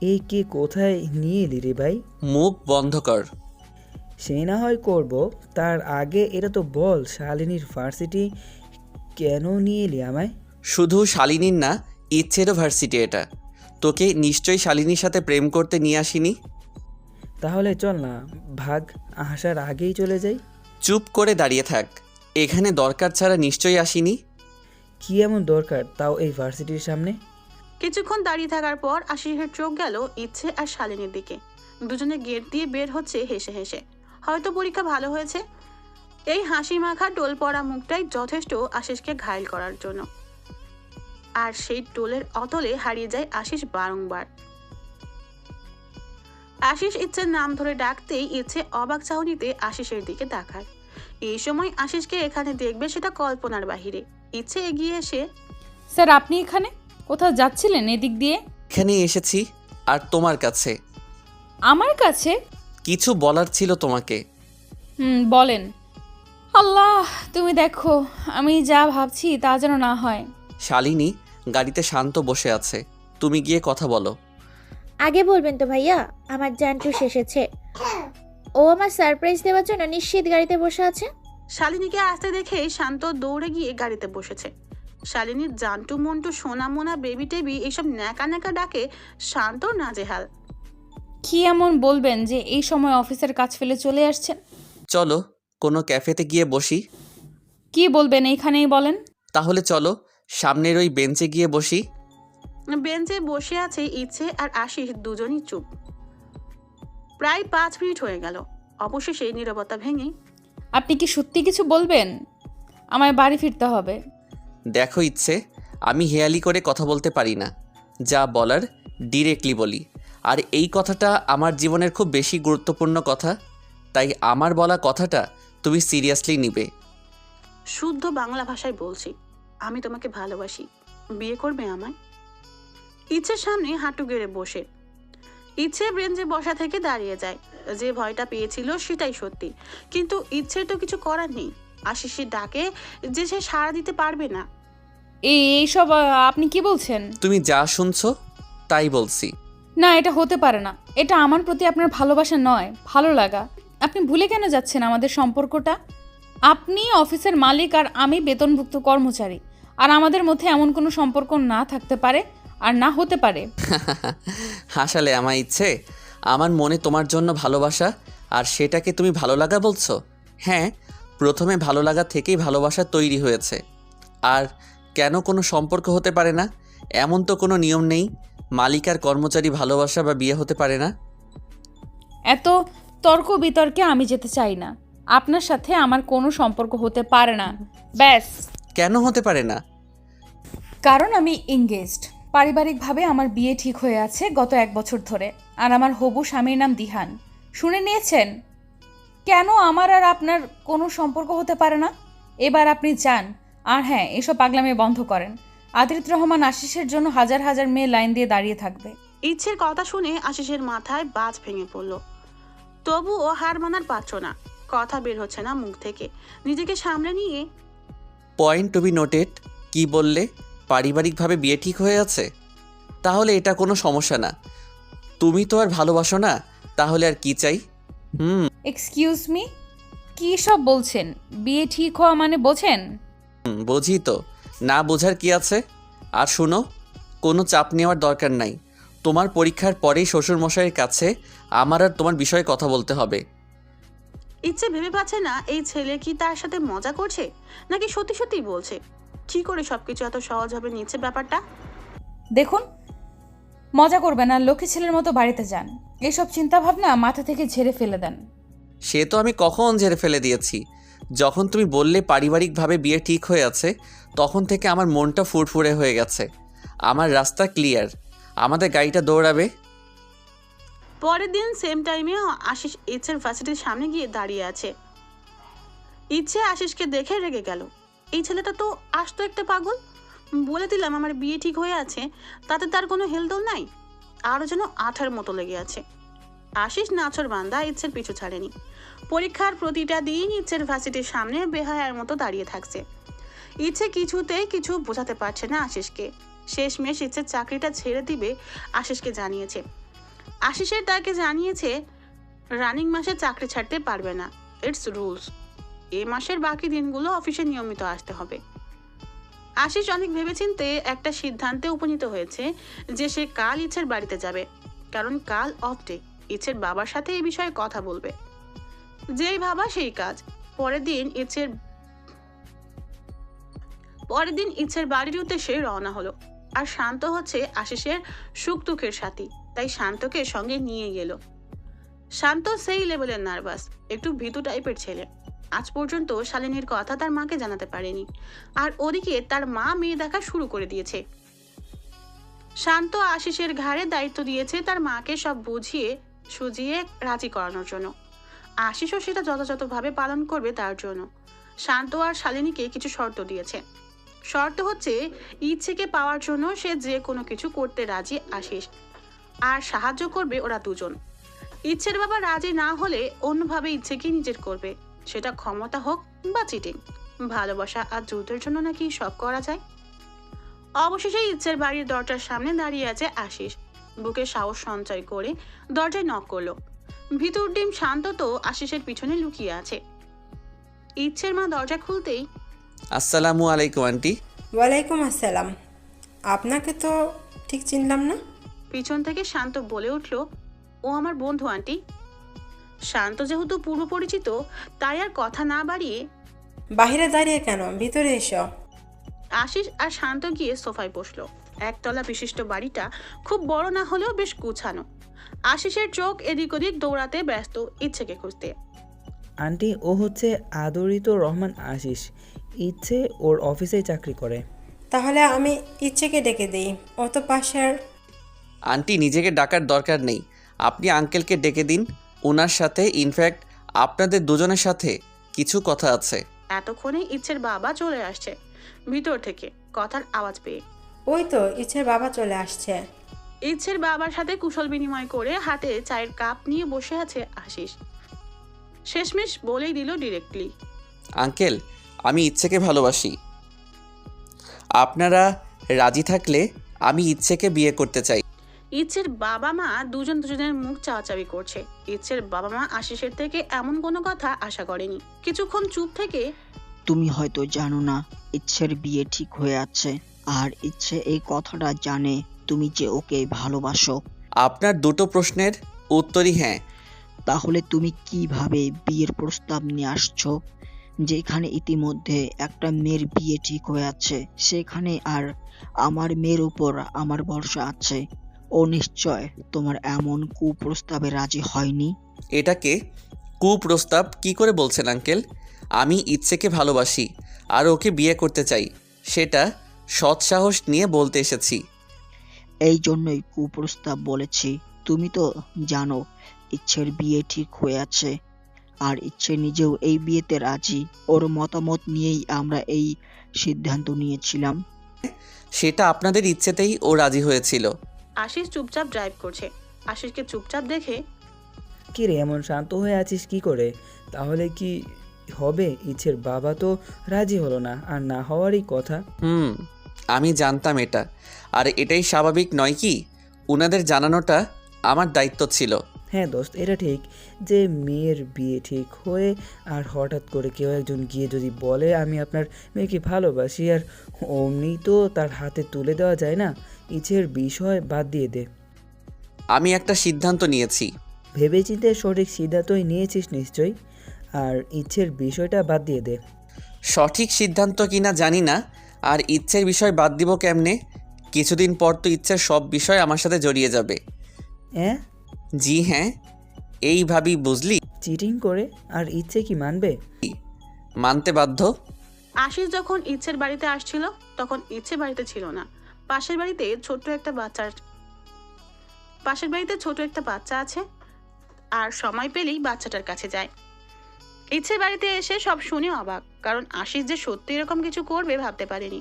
এই কে কোথায় নিয়ে এলি রে ভাই? মুখ বন্ধ কর। সে না হয় করব, তার আগে এটা তো বল শালিনীর ভার্সিটি কেন নিয়ে এলি আমায়? শুধু শালিনীর না, ইচ্ছেরও ভার্সিটি এটা। তোকে নিশ্চয়ই শালিনীর সাথে প্রেম করতে নিয়ে আসিনি। তাহলে চল না, ভাগ, আসার আগেই চলে যাই। চুপ করে দাঁড়িয়ে থাক। এখানে দরকার ছাড়া নিশ্চয়ই আসিনি। কি এমন দরকার তাও এই ভার্সিটির সামনে? কিছুক্ষণ দাঁড়িয়ে থাকার পর আশিসের চোখ গেল ইচ্ছে আর শালিনীর দিকে। দুজনে গেট দিয়ে বের হচ্ছে হেসে হেসে। হয়তো পরীক্ষা ভালো হয়েছে। এই হাসি মাখা টোল পড়া মুখটাই যথেষ্ট আশিসকে ঘায়েল করার জন্য। আর সেই টোলের অতলে হারিয়ে যায় আশিস বারংবার। আশিস ইচ্ছের নাম ধরে ডাকতেই ইচ্ছে অবাক চাহনিতে আশিসের দিকে তাকায়। এই সময় আশিসকে এখানে দেখবে সেটা কল্পনার বাহিরে। ইচ্ছে এগিয়ে এসে, স্যার আপনি এখানে কোথাও যাচ্ছিলেন এদিক দিয়ে? এখানে এসেছি আর তোমার কাছে আমার কাছে? কিছু বলার ছিল তোমাকে। বলেন। আল্লাহ, তুমি দেখো আমি যা ভাবছি তা যেন না হয়। শালিনী গাড়িতে শান্ত বসে আছে, তুমি গিয়ে কথা বলো। আগে বলবেন তো ভাইয়া, আমার জানটুস এসেছে। ও আমার সারপ্রাইজ দেওয়ার জন্য নিশ্চিত গাড়িতে বসে আছে। শালিনীকে আসতে দেখে শান্ত দৌড়ে গিয়ে গাড়িতে বসেছে। শালিনীর জান্টু মন্টু সোনা মোনা বেবি টেবি এইসব ন্যাকা ন্যাকা ডাকে শান্ত নাজেহাল। কি এমন বলবেন যে এই সময় অফিসের কাজ ফেলে চলে আসছেন? চলো কোনো ক্যাফেতে গিয়ে বসি। কি বলবেন এইখানেই বলেন। তাহলে চলো সামনের ওই বেঞ্চে গিয়ে বসি। বেঞ্চে বসে আছে ইচ্ছে আর আশিস, দুজনই চুপ। প্রায় 5 মিনিট হয়ে গেল। অবশেষে নীরবতা ভেঙে, আপনি কি সত্যি কিছু বলবেন? আমায় বাড়ি ফিরতে হবে। দেখো ইচ্ছে, আমি হেয়ালি করে কথা বলতে পারি না। যা বলার ডিরেক্টলি বলি। আর এই কথাটা আমার জীবনের খুব বেশি গুরুত্বপূর্ণ কথা, তাই আমার বলা কথাটা তুমি সিরিয়াসলি নিবে। শুদ্ধ বাংলা ভাষায় বলছি, আমি তোমাকে ভালোবাসি। বিয়ে করবে আমায়? ইচ্ছের সামনে হাঁটু গেড়ে বসে। ইচ্ছে বেঞ্চে বসা থেকে দাঁড়িয়ে যায়। যে ভয়টা পেয়েছিল সেটাই সত্যি, কিন্তু ইচ্ছের তো কিছু করার নেই। আশিসের ডাকে যে সে সাড়া দিতে পারবে না। এইসব আপনি কি বলছেন? তুমি যা শুনছো তাই বলছি। না, এটা হতে পারে না। এটা আমার প্রতি আপনার ভালোবাসা নয়, ভালো লাগা। আপনি ভুলে কেন যাচ্ছেন আমাদের সম্পর্কটা? আপনি অফিসের মালিক আর আমি বেতনভুক্ত কর্মচারী, আর আমাদের মধ্যে এমন কোনো সম্পর্ক না থাকতে পারে আর না হতে পারে। হাসালে আমার ইচ্ছে। আমার মনে তোমার জন্য ভালোবাসা, আর সেটাকে তুমি ভালো লাগা বলছো? হ্যাঁ, প্রথমে ভালো লাগা থেকেই ভালোবাসা তৈরি হয়েছে। আর কেন কোনো সম্পর্ক হতে পারে না এমন তো কোনো নিয়ম নেই। মালিক আর কর্মচারী ভালোবাসা বা বিয়ে হতে পারে না। এত তর্ক বিতর্কে আমি যেতে চাই না। আপনার সাথে আমার কোনো সম্পর্ক হতে পারে না, ব্যাস। কেন হতে পারে না? কারণ আমি এঙ্গেজড। পারিবারিকভাবে আমার বিয়ে ঠিক হয়ে আছে গত 1 বছর ধরে, আর আমার হবু স্বামীর নাম দিহান। শুনে নিয়েছেন? কেন আমার আর আপনার কোনো সম্পর্ক হতে পারে না? এবার আপনি যান, আর হ্যাঁ, এসব পাগলামি বন্ধ করেন। আদিত রহমান আশিসের জন্য হাজার হাজার মেয়ে লাইন দিয়ে দাঁড়িয়ে থাকবে। ইচ্ছের কথা শুনে আশিসের মাথায় বাজ ভেঙে পড়ল। তবুও হার মানার পারছ না। কথা বের হচ্ছে না মুখ থেকে। নিজেকে সামলে নিয়ে, পয়েন্ট টু বি নোটেড। কি বললে? পারিবারিকভাবে বিয়ে ঠিক হয়ে আছে? তাহলে এটা কোনো সমস্যা না। তুমি তো আর ভালোবাসো না, তাহলে আর কি চাই? এক্সকিউজ মি, কী সব বলছেন? বিয়ে ঠিক হওয়া মানে বোঝেন? বুঝি তো, না বোঝার কি আছে? আর শুনো, কোনো চাপ নেওয়ার দরকার নাই। তোমার পরীক্ষার পরেই শ্বশুরমশাইয়ের কাছে আমার আর তোমার বিষয়ে কথা বলতে হবে। ইচ্ছে ভেবে পাচ্ছে না এই ছেলে কি তার সাথে মজা করছে নাকি সত্যি সত্যিই বলছে। কি করে সবকিছু এত সহজভাবে নিচ্ছে ব্যাপারটা? দেখুন, মজা করবেন আর লক্ষ্মী ছেলের মতো বাড়িতে যান। এসব চিন্তাভাবনা মাথা থেকে ঝেড়ে ফেলে দেন। সে তো আমি কখন ঝেড়ে ফেলে দিয়েছি। যখন তুমি বললে পারিবারিকভাবে বিয়ে ঠিক হয়ে আছে, তখন থেকে আমার মনটা ফুরফুরে হয়ে গেছে। আমার রাস্তা ক্লিয়ার, আমাদের গাড়িটা দৌড়াবে। পরের দিন সেম টাইমে আশিস ইচ্ছের ভার্সিটির সামনে গিয়ে দাঁড়িয়ে আছে। ইচ্ছে আশিসকে দেখে রেগে গেল। এই ছেলেটা তো আসতো একটা পাগল। বলে দিলাম আমার বিয়ে ঠিক হয়ে আছে, তাতে তার কোনো হেলদোল নাই। আরও যেন আঠার মতো লেগে আছে। আশিস নাছর বান্দা ইচ্ছের পিছু ছাড়েনি। পরীক্ষার প্রতিটা দিন ইচ্ছের ভার্সিটির সামনে বেহায়ার মতো দাঁড়িয়ে থাকছে। ইচ্ছে কিছুতেই কিছু বোঝাতে পারছে না আশিসকে। শেষমেশ ইচ্ছের চাকরিটা ছেড়ে দিবে আশিসকে জানিয়েছে। আশিসের তাকে জানিয়েছে রানিং মাসে চাকরি ছাড়তে পারবে না, ইটস রুলস। এই মাসের বাকি দিনগুলো অফিসে নিয়মিত আসতে হবে। আশিস অনেক ভেবেচিন্তে একটা সিদ্ধান্তে উপনীত হয়েছে যে সে কাল ইচ্ছের বাড়িতে যাবে, কারণ কাল অফ ডে। ইচ্ছের বাবার সাথে এই বিষয়ে কথা বলবে, যেই ভাবা সেই কাজ। পরের দিন ইচ্ছের বাড়ির উদ্দেশ্যে রওনা হলো। আর শান্ত হচ্ছে আশিসের সুখ দুঃখের সাথী, তাই শান্তকে সঙ্গে নিয়ে গেল। শান্ত সেই লেভেলের নার্ভাস, একটু ভীতু টাইপের ছেলে। আজ পর্যন্ত শালিনীর কথা তার মাকে জানাতে পারেনি, আর ওদিকে তার মা মেয়ে দেখা শুরু করে দিয়েছে। শান্ত আশিসের ঘাড়ে দায়িত্ব দিয়েছে তার মাকে সব বুঝিয়ে সুজিয়ে রাজি করানোর জন্য। আশিসও সেটা যথাযথভাবে পালন করবে তার জন্য। শান্ত আর শালিনীকে কিছু শর্ত দিয়েছে। শর্ত হচ্ছে ইচ্ছেকে পাওয়ার জন্য সে যে কোনো কিছু করতে রাজি আশিস, আর সাহায্য করবে ওরা দুজন। ইচ্ছের বাবা রাজি না হলে অন্যভাবে ইচ্ছেকে নিজের করবে, সেটা ক্ষমতা হোক বা চিটিং। ভালোবাসা আর যুদ্ধের জন্য নাকি সব করা যায়। অবশেষে ইচ্ছের বাড়ির দরজার সামনে দাঁড়িয়ে আছে আশিস। বুকে সাহস সঞ্চয় করে দরজায় নক করলো। ভিতর ডিম শান্ত তো আশিসের পিছনে লুকিয়ে আছে। ইচ্ছের মা দরজা খুলতেই, আসসালামু আলাইকুম আন্টি। ওয়ালাইকুম আসসালাম। আপনাকে তো ঠিক চিনলাম না। পিছন থেকে শান্ত বলে উঠল, ও আমার বন্ধু আন্টি। শান্ত যেহেতু পূর্ব পরিচিত, তাই আর কথা না বাড়িয়ে, বাইরে দাঁড়িয়ে কেন, ভিতরে এসো। আশিস আর শান্ত গিয়ে সোফায় বসলো। একতলা বিশিষ্ট বাড়িটা খুব বড় না হলেও বেশ গুছানো। আশিসের চোখ এদিক ওদিক দৌড়াতে ব্যস্ত ইচ্ছেকে খুঁজতে। আন্টি, ও হচ্ছে আদরিত রহমান আশিস। ইচ্ছে ওর অফিসে চাকরি করে। তাহলে আমি ইচ্ছেকে ডেকে দিই, ও তো পাশের। আন্টি, নিজেকে ডাকার দরকার নেই, আপনি আঙ্কেলকে ডেকে দিন। ওনার সাথে ইনফ্যাক্ট আপনাদের দুজনের সাথে কিছু কথা আছে। এতক্ষণে ইচ্ছের বাবা চলে আসছে ভিতর থেকে কথার আওয়াজ পেয়ে। ওই তো ইচ্ছের বাবা চলে আসছে। ইচ্ছের বাবার সাথে কুশল বিনিময় করে হাতে চায়ের কাপ নিয়ে বসে আছে আশিস। শেষমেশ বলেই দিল ডিরেক্টলি, আঙ্কেল, আমি ইচ্ছেকে ভালোবাসি। আপনারা রাজি থাকলে আমি ইচ্ছেকে বিয়ে করতে চাই। ইচ্ছের বাবা মা দুজনের মুখ চাওয়াচাওয়ি করছে। ইচ্ছের বাবা মা আশিসের থেকে এমন কোনো কথা আশা করেনি। কিছুক্ষণ চুপ থেকে, তুমি হয়তো জানো না ইচ্ছের বিয়ে ঠিক হয়ে আছে, আর ইচ্ছে এই কথাটা জানে তুমি যে ওকে ভালোবাসো। আপনার দুটো প্রশ্নের উত্তরই হ্যাঁ। তাহলে তুমি কিভাবে বিয়ের প্রস্তাব নিয়ে আসছো, যেখানে ইতিমধ্যে একটা মেয়ের বিয়ে ঠিক হয়ে আছে, সেখানে আর আমার মেয়ের উপর আমার ভরসা আছে। ও নিশ্চয় তোমার এমন কুপ্রস্তাবে রাজি হয়নি। এটাকে কুপ্রস্তাব কি করে বলছেন আঙ্কেল? আমি ইচ্ছেকে ভালোবাসি আর ওকে বিয়ে করতে চাই, সেটা সৎ সাহস নিয়ে বলতে এসেছি। এই জন্যই কুপ্রস্তাব বলেছি। তুমি তো জানো ইচ্ছের বিয়ে ঠিক হয়ে আছে, আর ইচ্ছে নিজেও এই বিয়েতে রাজি। ওর মতামত নিয়েই আমরা এই সিদ্ধান্ত নিয়েছিলাম। সেটা আপনাদের ইচ্ছেতেই ও রাজি হয়েছিল। আশিস চুপচাপ ড্রাইভ করছে। আশিসকে চুপচাপ দেখে, কি রে, এমন শান্ত হয়ে আছিস কি করে? তাহলে কি হবে? ইচ্ছের বাবা তো রাজি হলো না, আর না হওয়ারই কথা। আমি জানতাম এটা, আর এটাই স্বাভাবিক নয় কি? উনাদের জানানোটা আমার দায়িত্ব ছিল। হ্যাঁ দোস্ত, এটা ঠিক যে মেয়ের বিয়ে ঠিক হয়ে আর হঠাৎ করে কেউ একজন গিয়ে যদি বলে আমি আপনার মেয়েকে ভালোবাসি, আর অমনি তো তার হাতে তুলে দেওয়া যায় না। ইচ্ছের বিষয় বাদ দিয়ে দে। আমি একটা সিদ্ধান্ত নিয়েছি। ভেবেচিন্তে সঠিক সিদ্ধান্তই নিয়েছিস নিশ্চয়ই, আর ইচ্ছের বিষয়টা বাদ দিয়ে দে। সঠিক সিদ্ধান্ত কিনা জানি না, আর ইচ্ছের বিষয় বাদ দিব কেমনে? কিছুদিন পর তো ইচ্ছের সব বিষয় আমার সাথে জড়িয়ে যাবে। হ্যাঁ? জি হ্যাঁ, এইভাবেই বুঝলি। চিটিং করে আর ইচ্ছে কি মানবে? মানতে বাধ্য। আশিস যখন ইচ্ছের বাড়িতে আসছিল তখন ইচ্ছে বাড়িতে ছিল না। পাশের বাড়িতে ছোট একটা বাচ্চা আছে, আর সময় পেলেই বাচ্চাটার কাছে যায়। ইচ্ছে বাড়িতে এসে সব শুনে অবাক, কারণ আশিস যে সত্যি এরকম কিছু করবে ভাবতে পারেনি।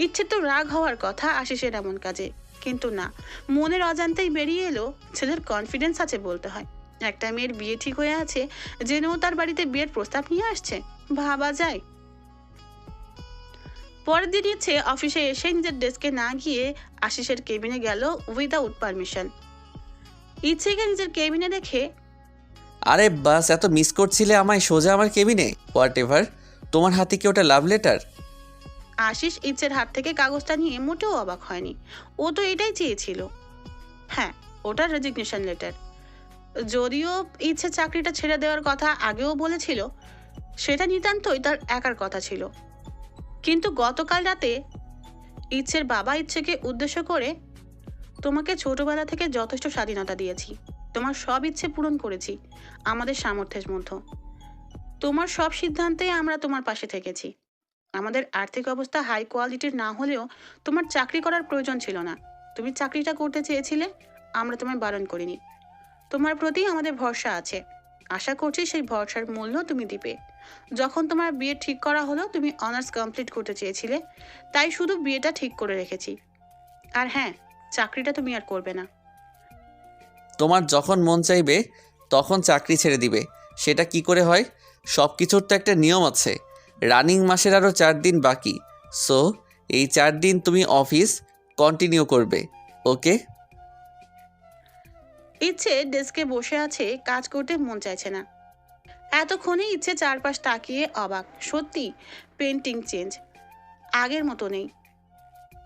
ইচ্ছে তো রাগ হওয়ার কথা আশিসের এমন কাজে, কিন্তু না, মনের অজান্তেই বেরিয়ে এলো ছেলের কনফিডেন্স আছে বলতে হয়। একটা মেয়ের বিয়ে ঠিক হয়ে আছে জেনেও তার বাড়িতে বিয়ের প্রস্তাব নিয়ে আসছে, ভাবা যায়? পরের দিন ইচ্ছে অফিসে এসে নিজের ডেস্কে না গিয়ে আশিসের কেবিনে গেল উইদাউট পারমিশন। ইচ্ছেকে নিজের কেবিনে দেখে আরে বাস, এত মিস করছিলে আমায়, সোজা আমার কেবিনে। হোয়াট এভার, তোমার হাতে কি ওটা লাভ লেটার? আশিস ইচ্ছের হাত থেকে কাগজটা নিয়ে মোটেও অবাক হয়নি। ও তো এটাই চেয়েছিল। হ্যাঁ, ওটা রেজিগনেশন লেটার। যদিও ইচ্ছে চাকরিটা ছেড়ে দেওয়ার কথা আগেও বলেছিল, সেটা নিতান্তই তার একার কথা ছিল। কিন্তু গতকাল রাতে ইচ্ছের বাবা ইচ্ছেকে উদ্দেশ্য করে, তোমাকে ছোটবেলা থেকে যথেষ্ট স্বাধীনতা দিয়েছি, তোমার সব ইচ্ছে পূরণ করেছি আমাদের সামর্থ্যের মধ্যে। তোমার সব সিদ্ধান্তেই আমরা তোমার পাশে থেকেছি। আমাদের আর্থিক অবস্থা হাই কোয়ালিটির না হলেও তোমার চাকরি করার প্রয়োজন ছিল না। তুমি চাকরিটা করতে চেয়েছিলে, আমরা তোমায় বারণ করিনি। তোমার প্রতি আমাদের ভরসা আছে। আশা করছি সেই ভরসার মূল্য তুমি দিবে। যখন তোমার বিয়ে ঠিক করা হলো, তুমি অনার্স কমপ্লিট করতে চেয়েছিলে, তাই শুধু বিয়েটা ঠিক করে রেখেছি। আর হ্যাঁ, চাকরিটা তুমি আর করবে না। তোমার যখন মন চাইবে তখন চাকরি ছেড়ে দিবে, সেটা কি করে হয়? সব কিছুর তো একটা নিয়ম আছে। রানিং মাসের আরও 4 দিন বাকি, সো এই 4 দিন তুমি অফিস কন্টিনিউ করবে, ওকে? ইচ্ছে ডেস্কে বসে আছে, কাজ করতে মন চাইছে না। এতক্ষণে ইচ্ছে চারপাশ তাকিয়ে অবাক। সত্যি পেন্টিং চেঞ্জ, আগের মতো নেই।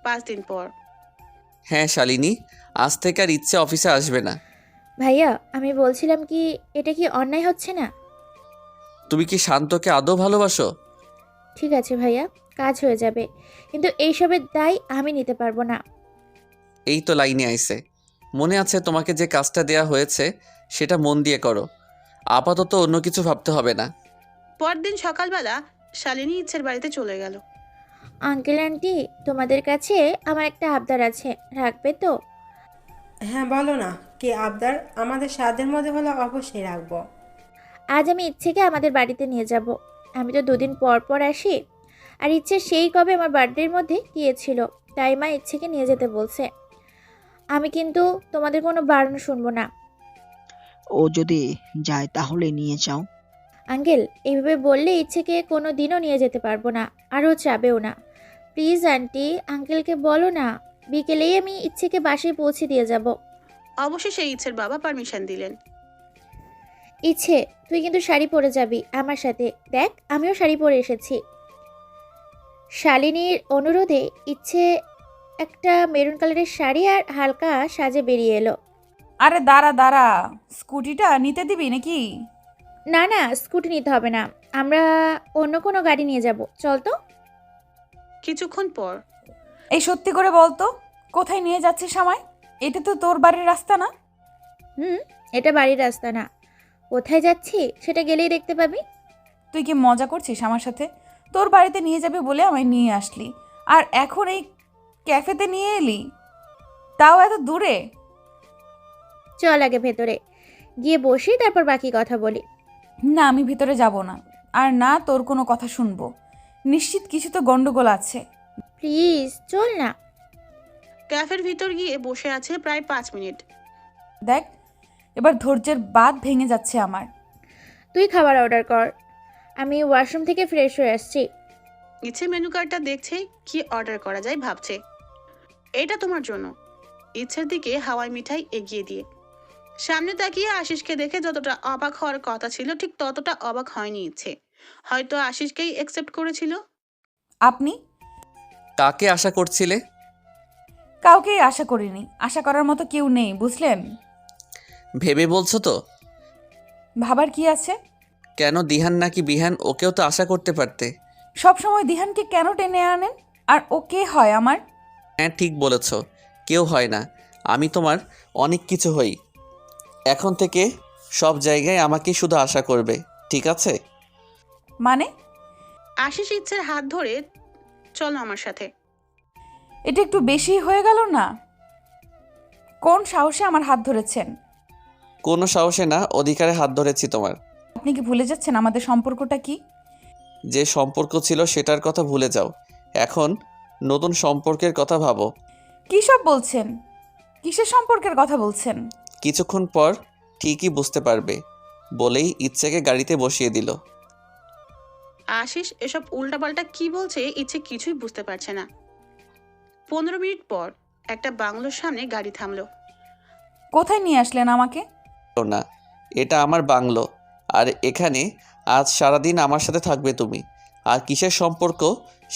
5 দিন পর হ্যাঁ শালিনী, আজ থেকে আর ইচ্ছে অফিসে আসবে না। ভাইয়া, আমি বলছিলাম কি, এটা কি অন্যায় হচ্ছে না? তুমি কি শান্তকে আদৌ ভালোবাসো? ঠিক আছে ভাইয়া, কাজ হয়ে যাবে, কিন্তু এইসবের দায় আমি নিতে পারবো না। এই তো লাইনে আইছে। মনে আছে তোমাকে যে কাজটা দেয়া হয়েছে, সেটা মন দিয়ে করো। আপাতত অন্য কিছু ভাবতে হবে না। পরদিন সকালবেলা শালিনী ইচ্ছের বাড়িতে চলে গেল। আঙ্কেল আন্টি, তোমাদের কাছে আমার একটা আবদার আছে, রাখবে তো? হ্যাঁ বলো না, কি আবদার? আমাদের সাধ্যের মধ্যে হলে অবশ্যই রাখবো। আজ আমি ইচ্ছেকে আমাদের বাড়িতে নিয়ে যাব। আমি তো 2 দিন পর পর আসি, আর ইচ্ছে সেই কবে আমার বার্থডের মধ্যে গিয়েছিল, তাই মা ইচ্ছেকে নিয়ে যেতে বলছে। আমি কিন্তু তোমাদের কোনো বারণ শুনবো না। ও যদি যায় তাহলে নিয়ে যাও। আঙ্কেল, এইভাবে বললে ইচ্ছেকে কোনো দিনও নিয়ে যেতে পারবো না, আর ও চাবেও না। প্লিজ আন্টি, আঙ্কেলকে বলো না, বিকেলেই আমি ইচ্ছেকে বাসায় পৌঁছে দিয়ে যাব। অবশেষে ইচ্ছের বাবা পারমিশন দিলেন। ইচ্ছে, তুই কিন্তু শাড়ি পরে যাবি আমার সাথে। দেখ, আমিও শাড়ি পরে এসেছি। শালিনীর অনুরোধে ইচ্ছে একটা মেরুন কালারের শাড়ি আর হালকা সাজে বেরিয়ে এলো। আরে দাঁড়া দাঁড়া, স্কুটিটা নিতে দিবি নাকি? না না, স্কুটি নিতে হবে না, আমরা অন্য কোনো গাড়ি নিয়ে যাব, চল তো। কিছুক্ষণ পর এই সত্যি করে বলতো, কোথায় নিয়ে যাচ্ছিস আমায়? এটা তো তোর বাড়ির রাস্তা না। এটা বাড়ির রাস্তা না। কোথায় যাচ্ছি সেটা গেলেই দেখতে পাবি। তুই কি মজা করছিস আমার সাথে? তোর বাড়িতে নিয়ে যাবে বলে আমায় নিয়ে আসলি, আর এখন এই ক্যাফেতে নিয়ে এলি, তাও এত দূরে। চল আগে ভেতরে গিয়ে বসি, তারপর বাকি কথা বলি। না, আমি ভিতরে যাব না, আর না তোর কোনো কথা শুনবো। নিশ্চিত কিছু তো গন্ডগোল আছে। প্লিজ চল না। ক্যাফের ভিতর গিয়ে বসে আছে প্রায় 5 মিনিট। দেখ, এবার ধৈর্যের বাঁধ ভেঙে যাচ্ছে আমার। তুই খাবার অর্ডার কর, আমি ওয়াশরুম থেকে ফ্রেশ হয়ে আসছি। ইচ্ছে মেনু কার্ডটা দেখছে, কি অর্ডার করা যায় ভাবছে। এটা তোমার জন্য। ইচ্ছের দিকে হাওয়াই মিঠাই এগিয়ে দিয়ে সামনে তাকিয়ে আশিসকে দেখে যতটা অবাক হওয়ার কথা ছিল, ঠিক ততটা অবাক হয়নি ইচ্ছে। হয়তো আশিসকেই অ্যাকসেপ্ট করেছিল। আপনি কাকে আশা করছিলে? কাউকেই আশা করিনি, আশা করার মতো কেউ নেই, বুঝলেন? ভেবে বলছো তো? ভাবার কি আছে? কেন, দিহান নাকি বিহান, ওকেও তো আশা করতে পারতে। সব সময় দিহানকে কেন টেনে আনেন? আর ও কে হয় আমার? হ্যাঁ ঠিক বলেছ, কেউ হয় না। আমি তোমার অনেক কিছু হই। এখন থেকে সব জায়গায় আমাকে শুধু আশা করবে, ঠিক আছে? মানে? আশিস ইচ্ছের হাত ধরে, চলো আমার সাথে। এটা একটু বেশি হয়ে গেল না? কোন সাহসে আমার হাত ধরেছেন? কোনো সাহসে না, অধিকারে হাত ধরেছি তোমার। আপনি কি ভুলে যাচ্ছেন আমাদের সম্পর্কটা কি? যে সম্পর্ক ছিল সেটার কথা ভুলে যাও, এখন নতুন সম্পর্কের কথা ভাবো। কী সব বলছেন? কিসের সম্পর্কের কথা বলছেন? কিছুক্ষণ পর ঠিকই বুঝতে পারবে, বলেই ইচ্ছেকে গাড়িতে বসিয়ে দিল। আশিস এসব উল্টাপাল্টা কি বলছে ইচ্ছে কিছুই বুঝতে পারছে না। 15 মিনিট পর একটা বাংলোর সামনে গাড়ি থামলো। কোথায় নিয়ে আসলেন আমাকে? না, এটা আমার বাংলো, আর এখানে আজ সারাদিন আমার সাথে থাকবে তুমি। আর কিসের সম্পর্ক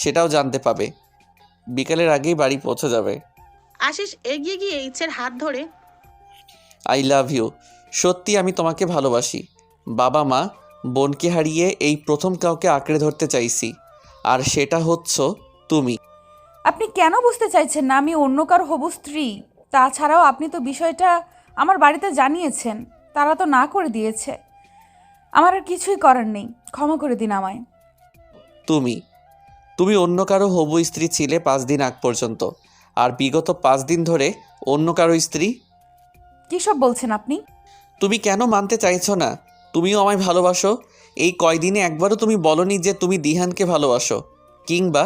সেটাও জানতে পাবে। বিকালের আগেই বাড়ি পৌঁছে যাবে। আশিস এগিয়ে গিয়ে ইচ্ছের হাত ধরে আই লাভ ইউ। সত্যি আমি তোমাকে ভালোবাসি। বাবা মা বোনকে হারিয়ে এই প্রথম কাউকে আঁকড়ে ধরতে চাইছি, আর সেটা হচ্ছ তুমি। আপনি কেন বুঝতে চাইছেন না আমি অন্য কারো হবু স্ত্রী? তাছাড়াও আপনি তো বিষয়টা আমার বাড়িতে জানিয়েছেন, তারা তো না করে দিয়েছে। আমার আর কিছুই করার নেই, ক্ষমা করে দিন আমায়। তুমি অন্য কারো হবু স্ত্রী ছিলে 5 দিন আগ পর্যন্ত, আর বিগত 5 দিন ধরে অন্য কারো স্ত্রী। কী সব বলছেন আপনি? তুমি কেন মানতে চাইছো না তুমিও আমায় ভালোবাসো? এই কয়দিনে একবারও তুমি বলনি যে তুমি দিহানকে ভালোবাসো কিংবা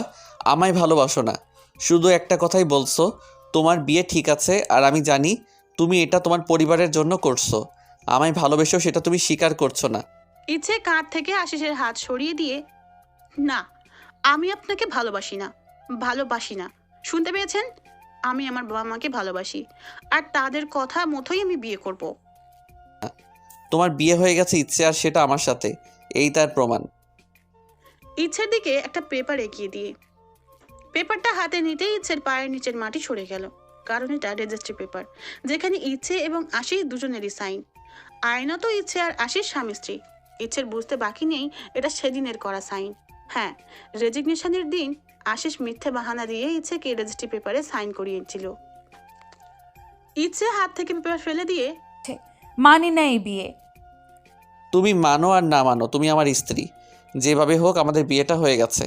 আমায় ভালোবাসো না। শুধু একটা কথাই বলছো, তোমার বিয়ে ঠিক আছে, আর আমি জানি তুমি এটা তোমার পরিবারের জন্য করছো। আমায় ভালোবেসো সেটা তুমি স্বীকার করছো না। ইচ্ছে কাঁধ থেকে আশিসের হাত সরিয়ে দিয়ে, না, আমি আপনাকে ভালোবাসি না, ভালোবাসি না। শুনতে পেয়েছেন? আমি আমার বাবা মাকে ভালোবাসি, আর তাদের কথা মতোই আমি বিয়ে করব। তোমার বিয়ে হয়ে গেছে ইচ্ছে, আর সেটা আমার সাথে, এই তার প্রমাণ। ইচ্ছের দিকে একটা পেপার এগিয়ে দিয়ে পেপারটা হাতে নিতেই ইচ্ছের পায়ের নিচের মাটি সরে গেল, কারণ এটা রেজিস্ট্রি পেপার, যেখানে ইচ্ছে এবং আশিস দুজনেরই সাইন। আইনত ইচ্ছে আর আশিস স্বামী স্ত্রী। ইচ্ছের বুঝতে বাকি নেই এটা সেদিনের করা সাইন। হ্যাঁ, রেজিগনেশনের দিন আশিস মিথ্যে বাহানা দিয়ে ইচ্ছেকে রেজিস্ট্রি পেপারে সাইন করিয়েছিল। ইচ্ছে হাত থেকে পেপার ফেলে দিয়ে, মানি না এই বিয়ে। তুমি মানো আর না মানো, তুমি আমার স্ত্রী। যেভাবে হোক আমাদের বিয়েটা হয়ে গেছে।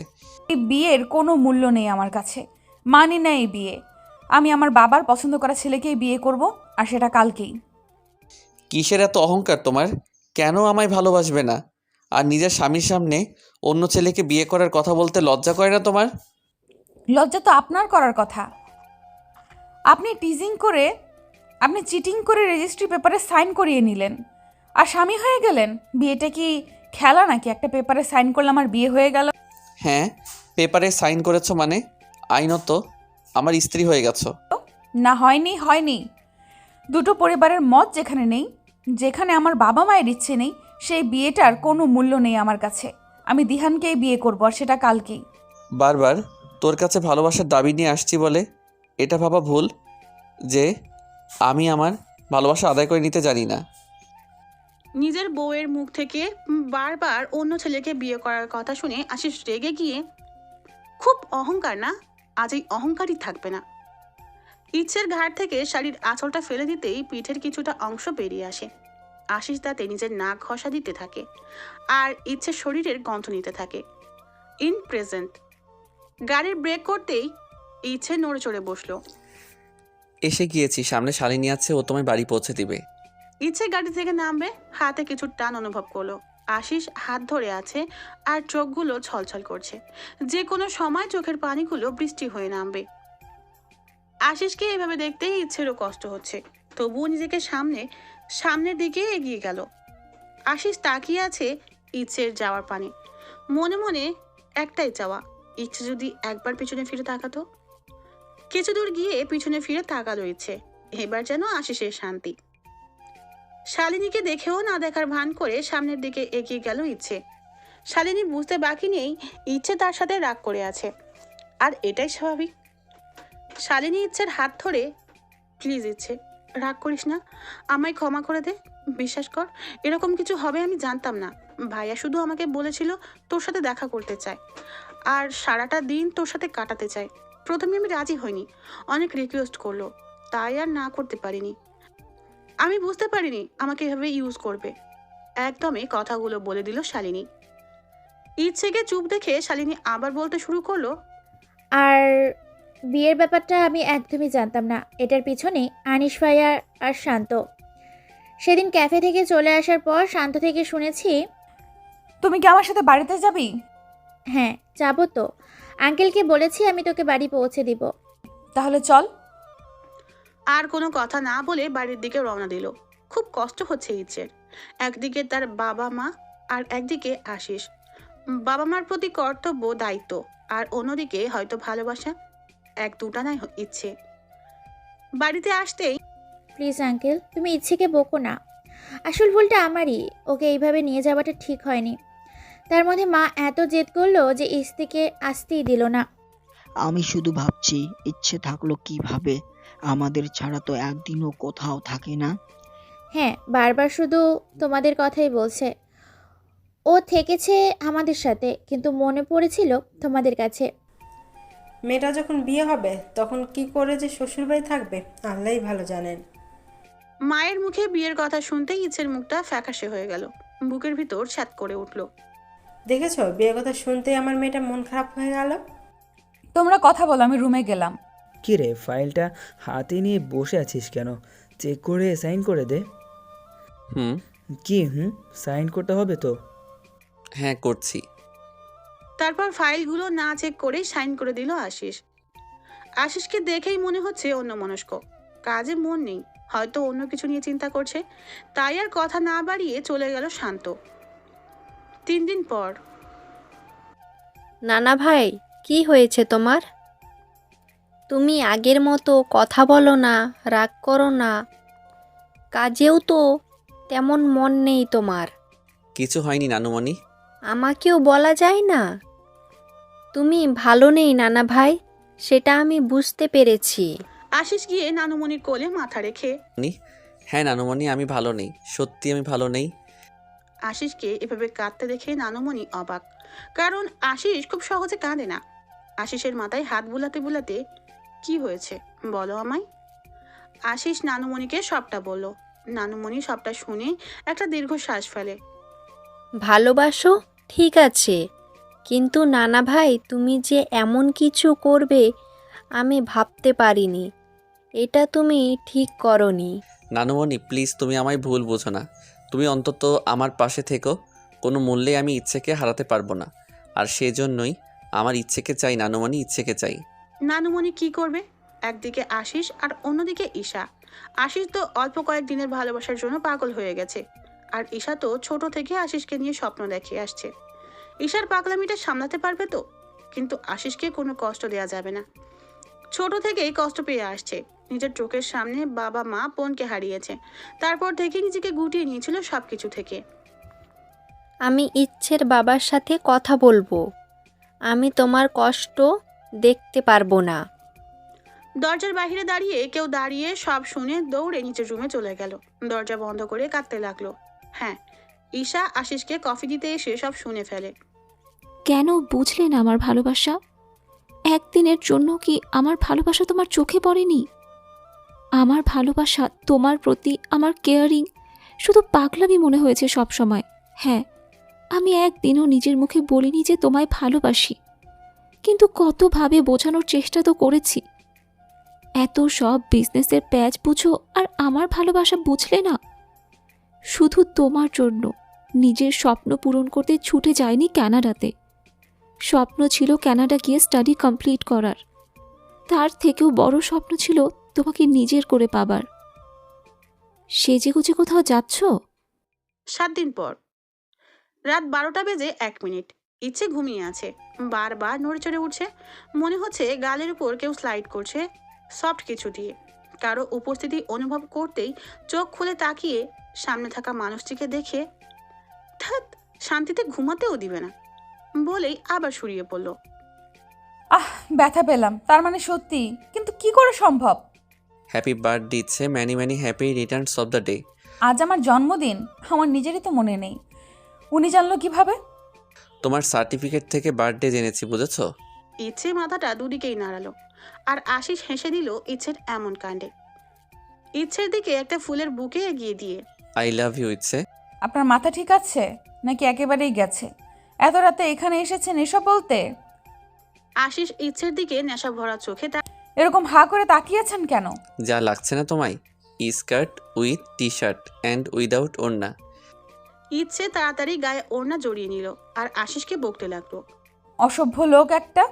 এই বিয়ের কোনো মূল্য নেই আমার কাছে। মানি না এই বিয়ে। আমি আমার বাবার পছন্দ করা ছেলেকেই বিয়ে করব, আর সেটা কালকেই। কিসের এত অহংকার তোমার? কেন আমায় ভালোবাসবে না? আর নিজের স্বামীর সামনে অন্য ছেলেকে বিয়ে করার কথা বলতে লজ্জা করে না তোমার? লজ্জা তো আপনার করার কথা। আপনি চিটিং করে রেজিস্ট্রি পেপারে সাইন করিয়ে নিলেন, আর স্বামী হয়ে গেলেন। বিয়েটা কি খেলা নাকি? একটা পেপারে সাইন করলে আমার বিয়ে হয়ে গেল? হ্যাঁ, পেপারে সাইন করেছো মানে আইনত আমার স্ত্রী হয়ে গেছো। না, হয়নি। দুটো পরিবারের মত যেখানে নেই, যেখানে আমার বাবা মায়ের ইচ্ছে নেই, সেই বিয়েটার কোনো মূল্য নেই আমার কাছে। আমি দিহানকেই বিয়ে করব, আর সেটা কালকেই। বারবার তোর কাছে ভালোবাসার দাবি নিয়ে আসছি বলে এটা ভাবা ভুল যে আমি আমার ভালোবাসা আদায় করে নিতে জানি না। নিজের বউয়ের মুখ থেকে বারবার অন্য ছেলেকে বিয়ে করার কথা শুনে আশিস রেগে গিয়ে, খুব অহংকার না? আজ এই অহংকারই থাকবে না। ইচ্ছের ঘাট থেকে শাড়ির আঁচলটা ফেলে দিতেই পিঠের কিছুটা অংশ বেরিয়ে আসে। আশিস তাতে নিজের নাক ঘষা দিতে থাকে, আর ইচ্ছের শরীরের গন্ধ নিতে থাকে। In present. গাড়ির ব্রেক করতেই ইচ্ছে নড়ে চড়ে বসলো। এসে গিয়েছি, সামনে শালিনী আছে, ও তোমায় বাড়ি পৌঁছে দিবে। ইচ্ছে গাড়ি থেকে নামবে, হাতে কিছু টান অনুভব করলো। আশিস হাত ধরে আছে, আর চোখগুলো ছলছল করছে, যে কোনো সময় চোখের পানিগুলো বৃষ্টি হয়ে নামবে। আশিসকে এভাবে দেখতেই ইচ্ছেরও কষ্ট হচ্ছে, তবুও নিজেকে সামনের দিকে এগিয়ে গেল। আশিস তাকিয়ে আছে ইচ্ছের যাওয়ার পানে, মনে মনে একটাই চাওয়া, ইচ্ছে যদি একবার পিছনে ফিরে তাকাতো। কিছু দূর গিয়ে পিছনে ফিরে তাকালো ইচ্ছে, এবার যেন আশিসের শান্তি। শালিনীকে দেখেও না দেখার ভান করে সামনের দিকে এগিয়ে গেল ইচ্ছে। শালিনী বুঝতে বাকি নেই ইচ্ছে তার সাথে রাগ করে আছে, আর এটাই স্বাভাবিক। শালিনী ইচ্ছের হাত ধরে, প্লিজ ইচ্ছে, রাগ করিস না, আমায় ক্ষমা করে দে। বিশ্বাস কর, এরকম কিছু হবে আমি জানতাম না। ভাইয়া শুধু আমাকে বলেছিল তোর সাথে দেখা করতে চায়, আর সারাটা দিন তোর সাথে কাটাতে চায়। প্রথমে আমি রাজি হইনি, অনেক রিকোয়েস্ট করলো, তাই আর না করতে পারিনি। আমি বুঝতে পারিনি আমাকে এভাবে ইউজ করবে। একদমই কথাগুলো বলে দিল শালিনী। ইচ্ছেকে চুপ দেখে শালিনী আবার বলতে শুরু করলো, আর বিয়ের ব্যাপারটা আমি একদমই জানতাম না। এটার পিছনে আনিস ভাইয়া আর শান্ত। সেদিন ক্যাফে থেকে চলে আসার পর শান্ত থেকে শুনেছি। তুমি কি আমার সাথে বাড়িতে যাবি? হ্যাঁ, যাবো তো। আঙ্কেলকে বলেছি আমি তোকে বাড়ি পৌঁছে দিব। তাহলে চল। আর কোনো কথা না বলে বাড়ির দিকে রওনা দিল। খুব কষ্ট হচ্ছে ইচ্ছের, একদিকে তার বাবা মা, আর একদিকে আশিস। বাবা মার প্রতি কর্তব্য, দায়িত্ব, আর অন্যদিকে হয়তো ভালোবাসা, এক দুটা নাই ইচ্ছে। বাড়িতে আসতেই প্লিজ আঙ্কেল, তুমি ইচ্ছেকে বকো না। আসল ভুলটা আমারই, ওকে এইভাবে নিয়ে যাওয়াটা ঠিক হয়নি। তার মধ্যে মা এত জেদ করলো যে ইস্তিকে আসতেই দিল না। আমি শুধু ভাবছি ইচ্ছে থাকলো কিভাবে, আমাদের ছাড়া তো একদিনও কোথাও থাকে না। হ্যাঁ, বারবার শুধু তোমাদের কথাই বলছে। ও থেকেছে আমাদের সাথে, কিন্তু মনে পড়েছিল তোমাদের কাছে। মেয়েটা যখন বিয়ে হবে তখন কি করে যে শ্বশুরবাড়ি থাকবে আল্লাহই ভালো জানেন। মায়ের মুখে বিয়ের কথা শুনতেই ইচ্ছের মুখটা ফ্যাকাশে হয়ে গেল, বুকের ভিতর ছ্যাত করে উঠল। দেখেছো, বিয়ের কথা শুনতেই আমার মেয়েটা মন খারাপ হয়ে গেল। তোমরা কথা বলো, আমি রুমে গেলাম। কী রে, ফাইলটা হাতে নিয়ে বসে আছিস কেন? চেক করে সাইন করে দে। হুম। কি সাইন করতে হবে তো? হ্যাঁ, করছি। তারপর ফাইলগুলো না চেক করে সাইন করে দিল আশিস। আশিসকে দেখেই মনে হচ্ছে অন্যমনস্ক, কাজে মন নেই, হয়তো অন্য কিছু নিয়ে চিন্তা করছে। তাই আর কথা না বাড়িয়ে চলে গেল শান্ত। 3 দিন পর। নানা ভাই, কি হয়েছে তোমার? তুমি আগের মতো কথা বলো না, রাগ করো না, কাজেও তো তেমন মন নেই তোমার। কিছু হয়নি নানুমণি। আমাকেও বলা যায় না? তুমি ভালো নেই নানা ভাই, সেটা আমি বুঝতে পেরেছি। আশিস গিয়ে নানুমণির কোলে মাথা রেখে। হ্যাঁ নানুমণি, আমি ভালো নেই, সত্যি আমি ভালো নেই। আশিসকে এভাবে কাঁদতে দেখে নানুমণি অবাক, কারণ আশিস খুব সহজে কাঁদে না। আশিসের মাথায় হাত বুলাতে বুলাতে, কি হয়েছে বলো আমায়। আশিস নানুমণিকে সবটা বলল। নানুমণি সবটা শুনে একটা দীর্ঘশ্বাস ফেলে। ভালোবাসো ঠিক আছে, কিন্তু নানা ভাই তুমি যে এমন কিছু করবে আমি ভাবতে পারিনি। এটা তুমি ঠিক করনি। নানুমণি প্লিজ, তুমি আমায় ভুল বোঝো না। তুমি অন্তত আমার পাশে থেকো। কোনো মূল্যে আমি ইচ্ছেকে হারাতে পারবো না, আর সেজন্যই আমার ইচ্ছেকে চাই নানুমণি, ইচ্ছেকে চাই। নানুমণি কি করবে? একদিকে আশিস আর অন্যদিকে ঈশা। আশিস তো অল্প কয়েকদিনের ভালোবাসার জন্য পাগল হয়ে গেছে, আর ঈশা তো ছোট থেকে আশিসকে নিয়ে স্বপ্ন দেখে আসছে। ঈশার পাগলামিটা সামলাতে পারবে তো? কিন্তু আশিসকে কোনো কষ্ট দেওয়া যাবে না। ছোট থেকেই কষ্ট পেয়ে আসছে, নিজের চোখের সামনে বাবা মা বোনকে হারিয়েছে। তারপর থেকে নিজেকে গুটিয়ে নিয়েছিল সবকিছু থেকে। আমি ইচ্ছের বাবার সাথে কথা বলবো। আমি তোমার কষ্ট দেখতে পারবো না। দরজার বাইরে দাঁড়িয়ে কেউ দাঁড়িয়ে সব শুনে দৌড়ে নিচের রুমে চলে গেল। দরজা বন্ধ করে কাঁদতে লাগলো। হ্যাঁ, ঈশা আশিসকে কফি দিতে এসে সব শুনে ফেলে। কেন বুঝলে না আমার ভালোবাসা? একদিনের জন্য কি আমার ভালোবাসা তোমার চোখে পড়েনি? আমার ভালোবাসা তোমার প্রতি, আমার কেয়ারিং শুধু পাগলামি মনে হয়েছে সব সময়। হ্যাঁ, আমি একদিনও নিজের মুখে বলিনি যে তোমায় ভালোবাসি, কিন্তু কতভাবে বোঝানোর চেষ্টা তো করেছি। এত সব বিজনেসের প্যাচ বুঝো আর আমার ভালোবাসা বুঝলে না। শুধু তোমার জন্য নিজের স্বপ্ন পূরণ করতে ছুটে যায়নি কানাডাতে। স্বপ্ন ছিল কানাডা গিয়ে স্টাডি কমপ্লিট করার, তার থেকেও বড় স্বপ্ন ছিল তোমাকে নিজের করে পাবার। সেজে গুজে কোথাও যাচ্ছ? 7 দিন পর। রাত 12টা বেজে 1 মিনিট। ইচ্ছে ঘুমিয়ে আছে, বারবার নড়েচড়ে উঠছে। মনে হচ্ছে গালের উপর কেউ স্লাইড করছে সফট কিছু দিয়ে। কারো উপস্থিতি অনুভব করতেই চোখ খুলে তাকিয়ে সামনে থাকা মানুষটিকে দেখে ধ্যাৎ, শান্তিতে ঘুমাতেও দিবে না বলেই আবার শুরিয়ে পড়ল। ব্যথা পেলাম, তার মানে সত্যি, কিন্তু কি করে সম্ভব? Happy birthday Ichchhe, many many happy returns of the day. আজ আমার জন্মদিন, আমার নিজেরই তো মনে নেই। উনি জানলো কিভাবে? তোমার সার্টিফিকেট থেকে বার্থডে জেনেছি, বুঝেছো? ইচ্ছে মাথাটা দুদিকেই নাড়ালো, আর আশিস হেসে দিল ইচ্ছের এমন কাণ্ডে। ইচ্ছের দিকে একটা ফুলের বুকে এগিয়ে দিয়ে, আই লাভ ইউ ইচ্ছে। আপনার মাথা ঠিক আছে নাকি একেবারেই গেছে? এত রাতে এখানে এসেছেন এসব বলতে? আশিস ইচ্ছের দিকে নেশা ভরা চোখে এরকম হা করে তাকিয়েছেন কেন? যা লাগছে না তোমায়? Skirt with T shirt and without ওড়না। ইচ্ছে তাড়াতাড়ি গায়ে ওড়না জড়িয়ে নিল আর আশিসকে বকতে লাগলো। অসভ্য লোক একটা!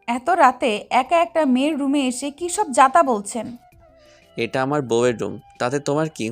এত রাতে একা একটা মেয়ের রুমে এসে কি সব যাতা বলছেন? এটা আমার বউয়ের রুম, তাতে তোমার কি?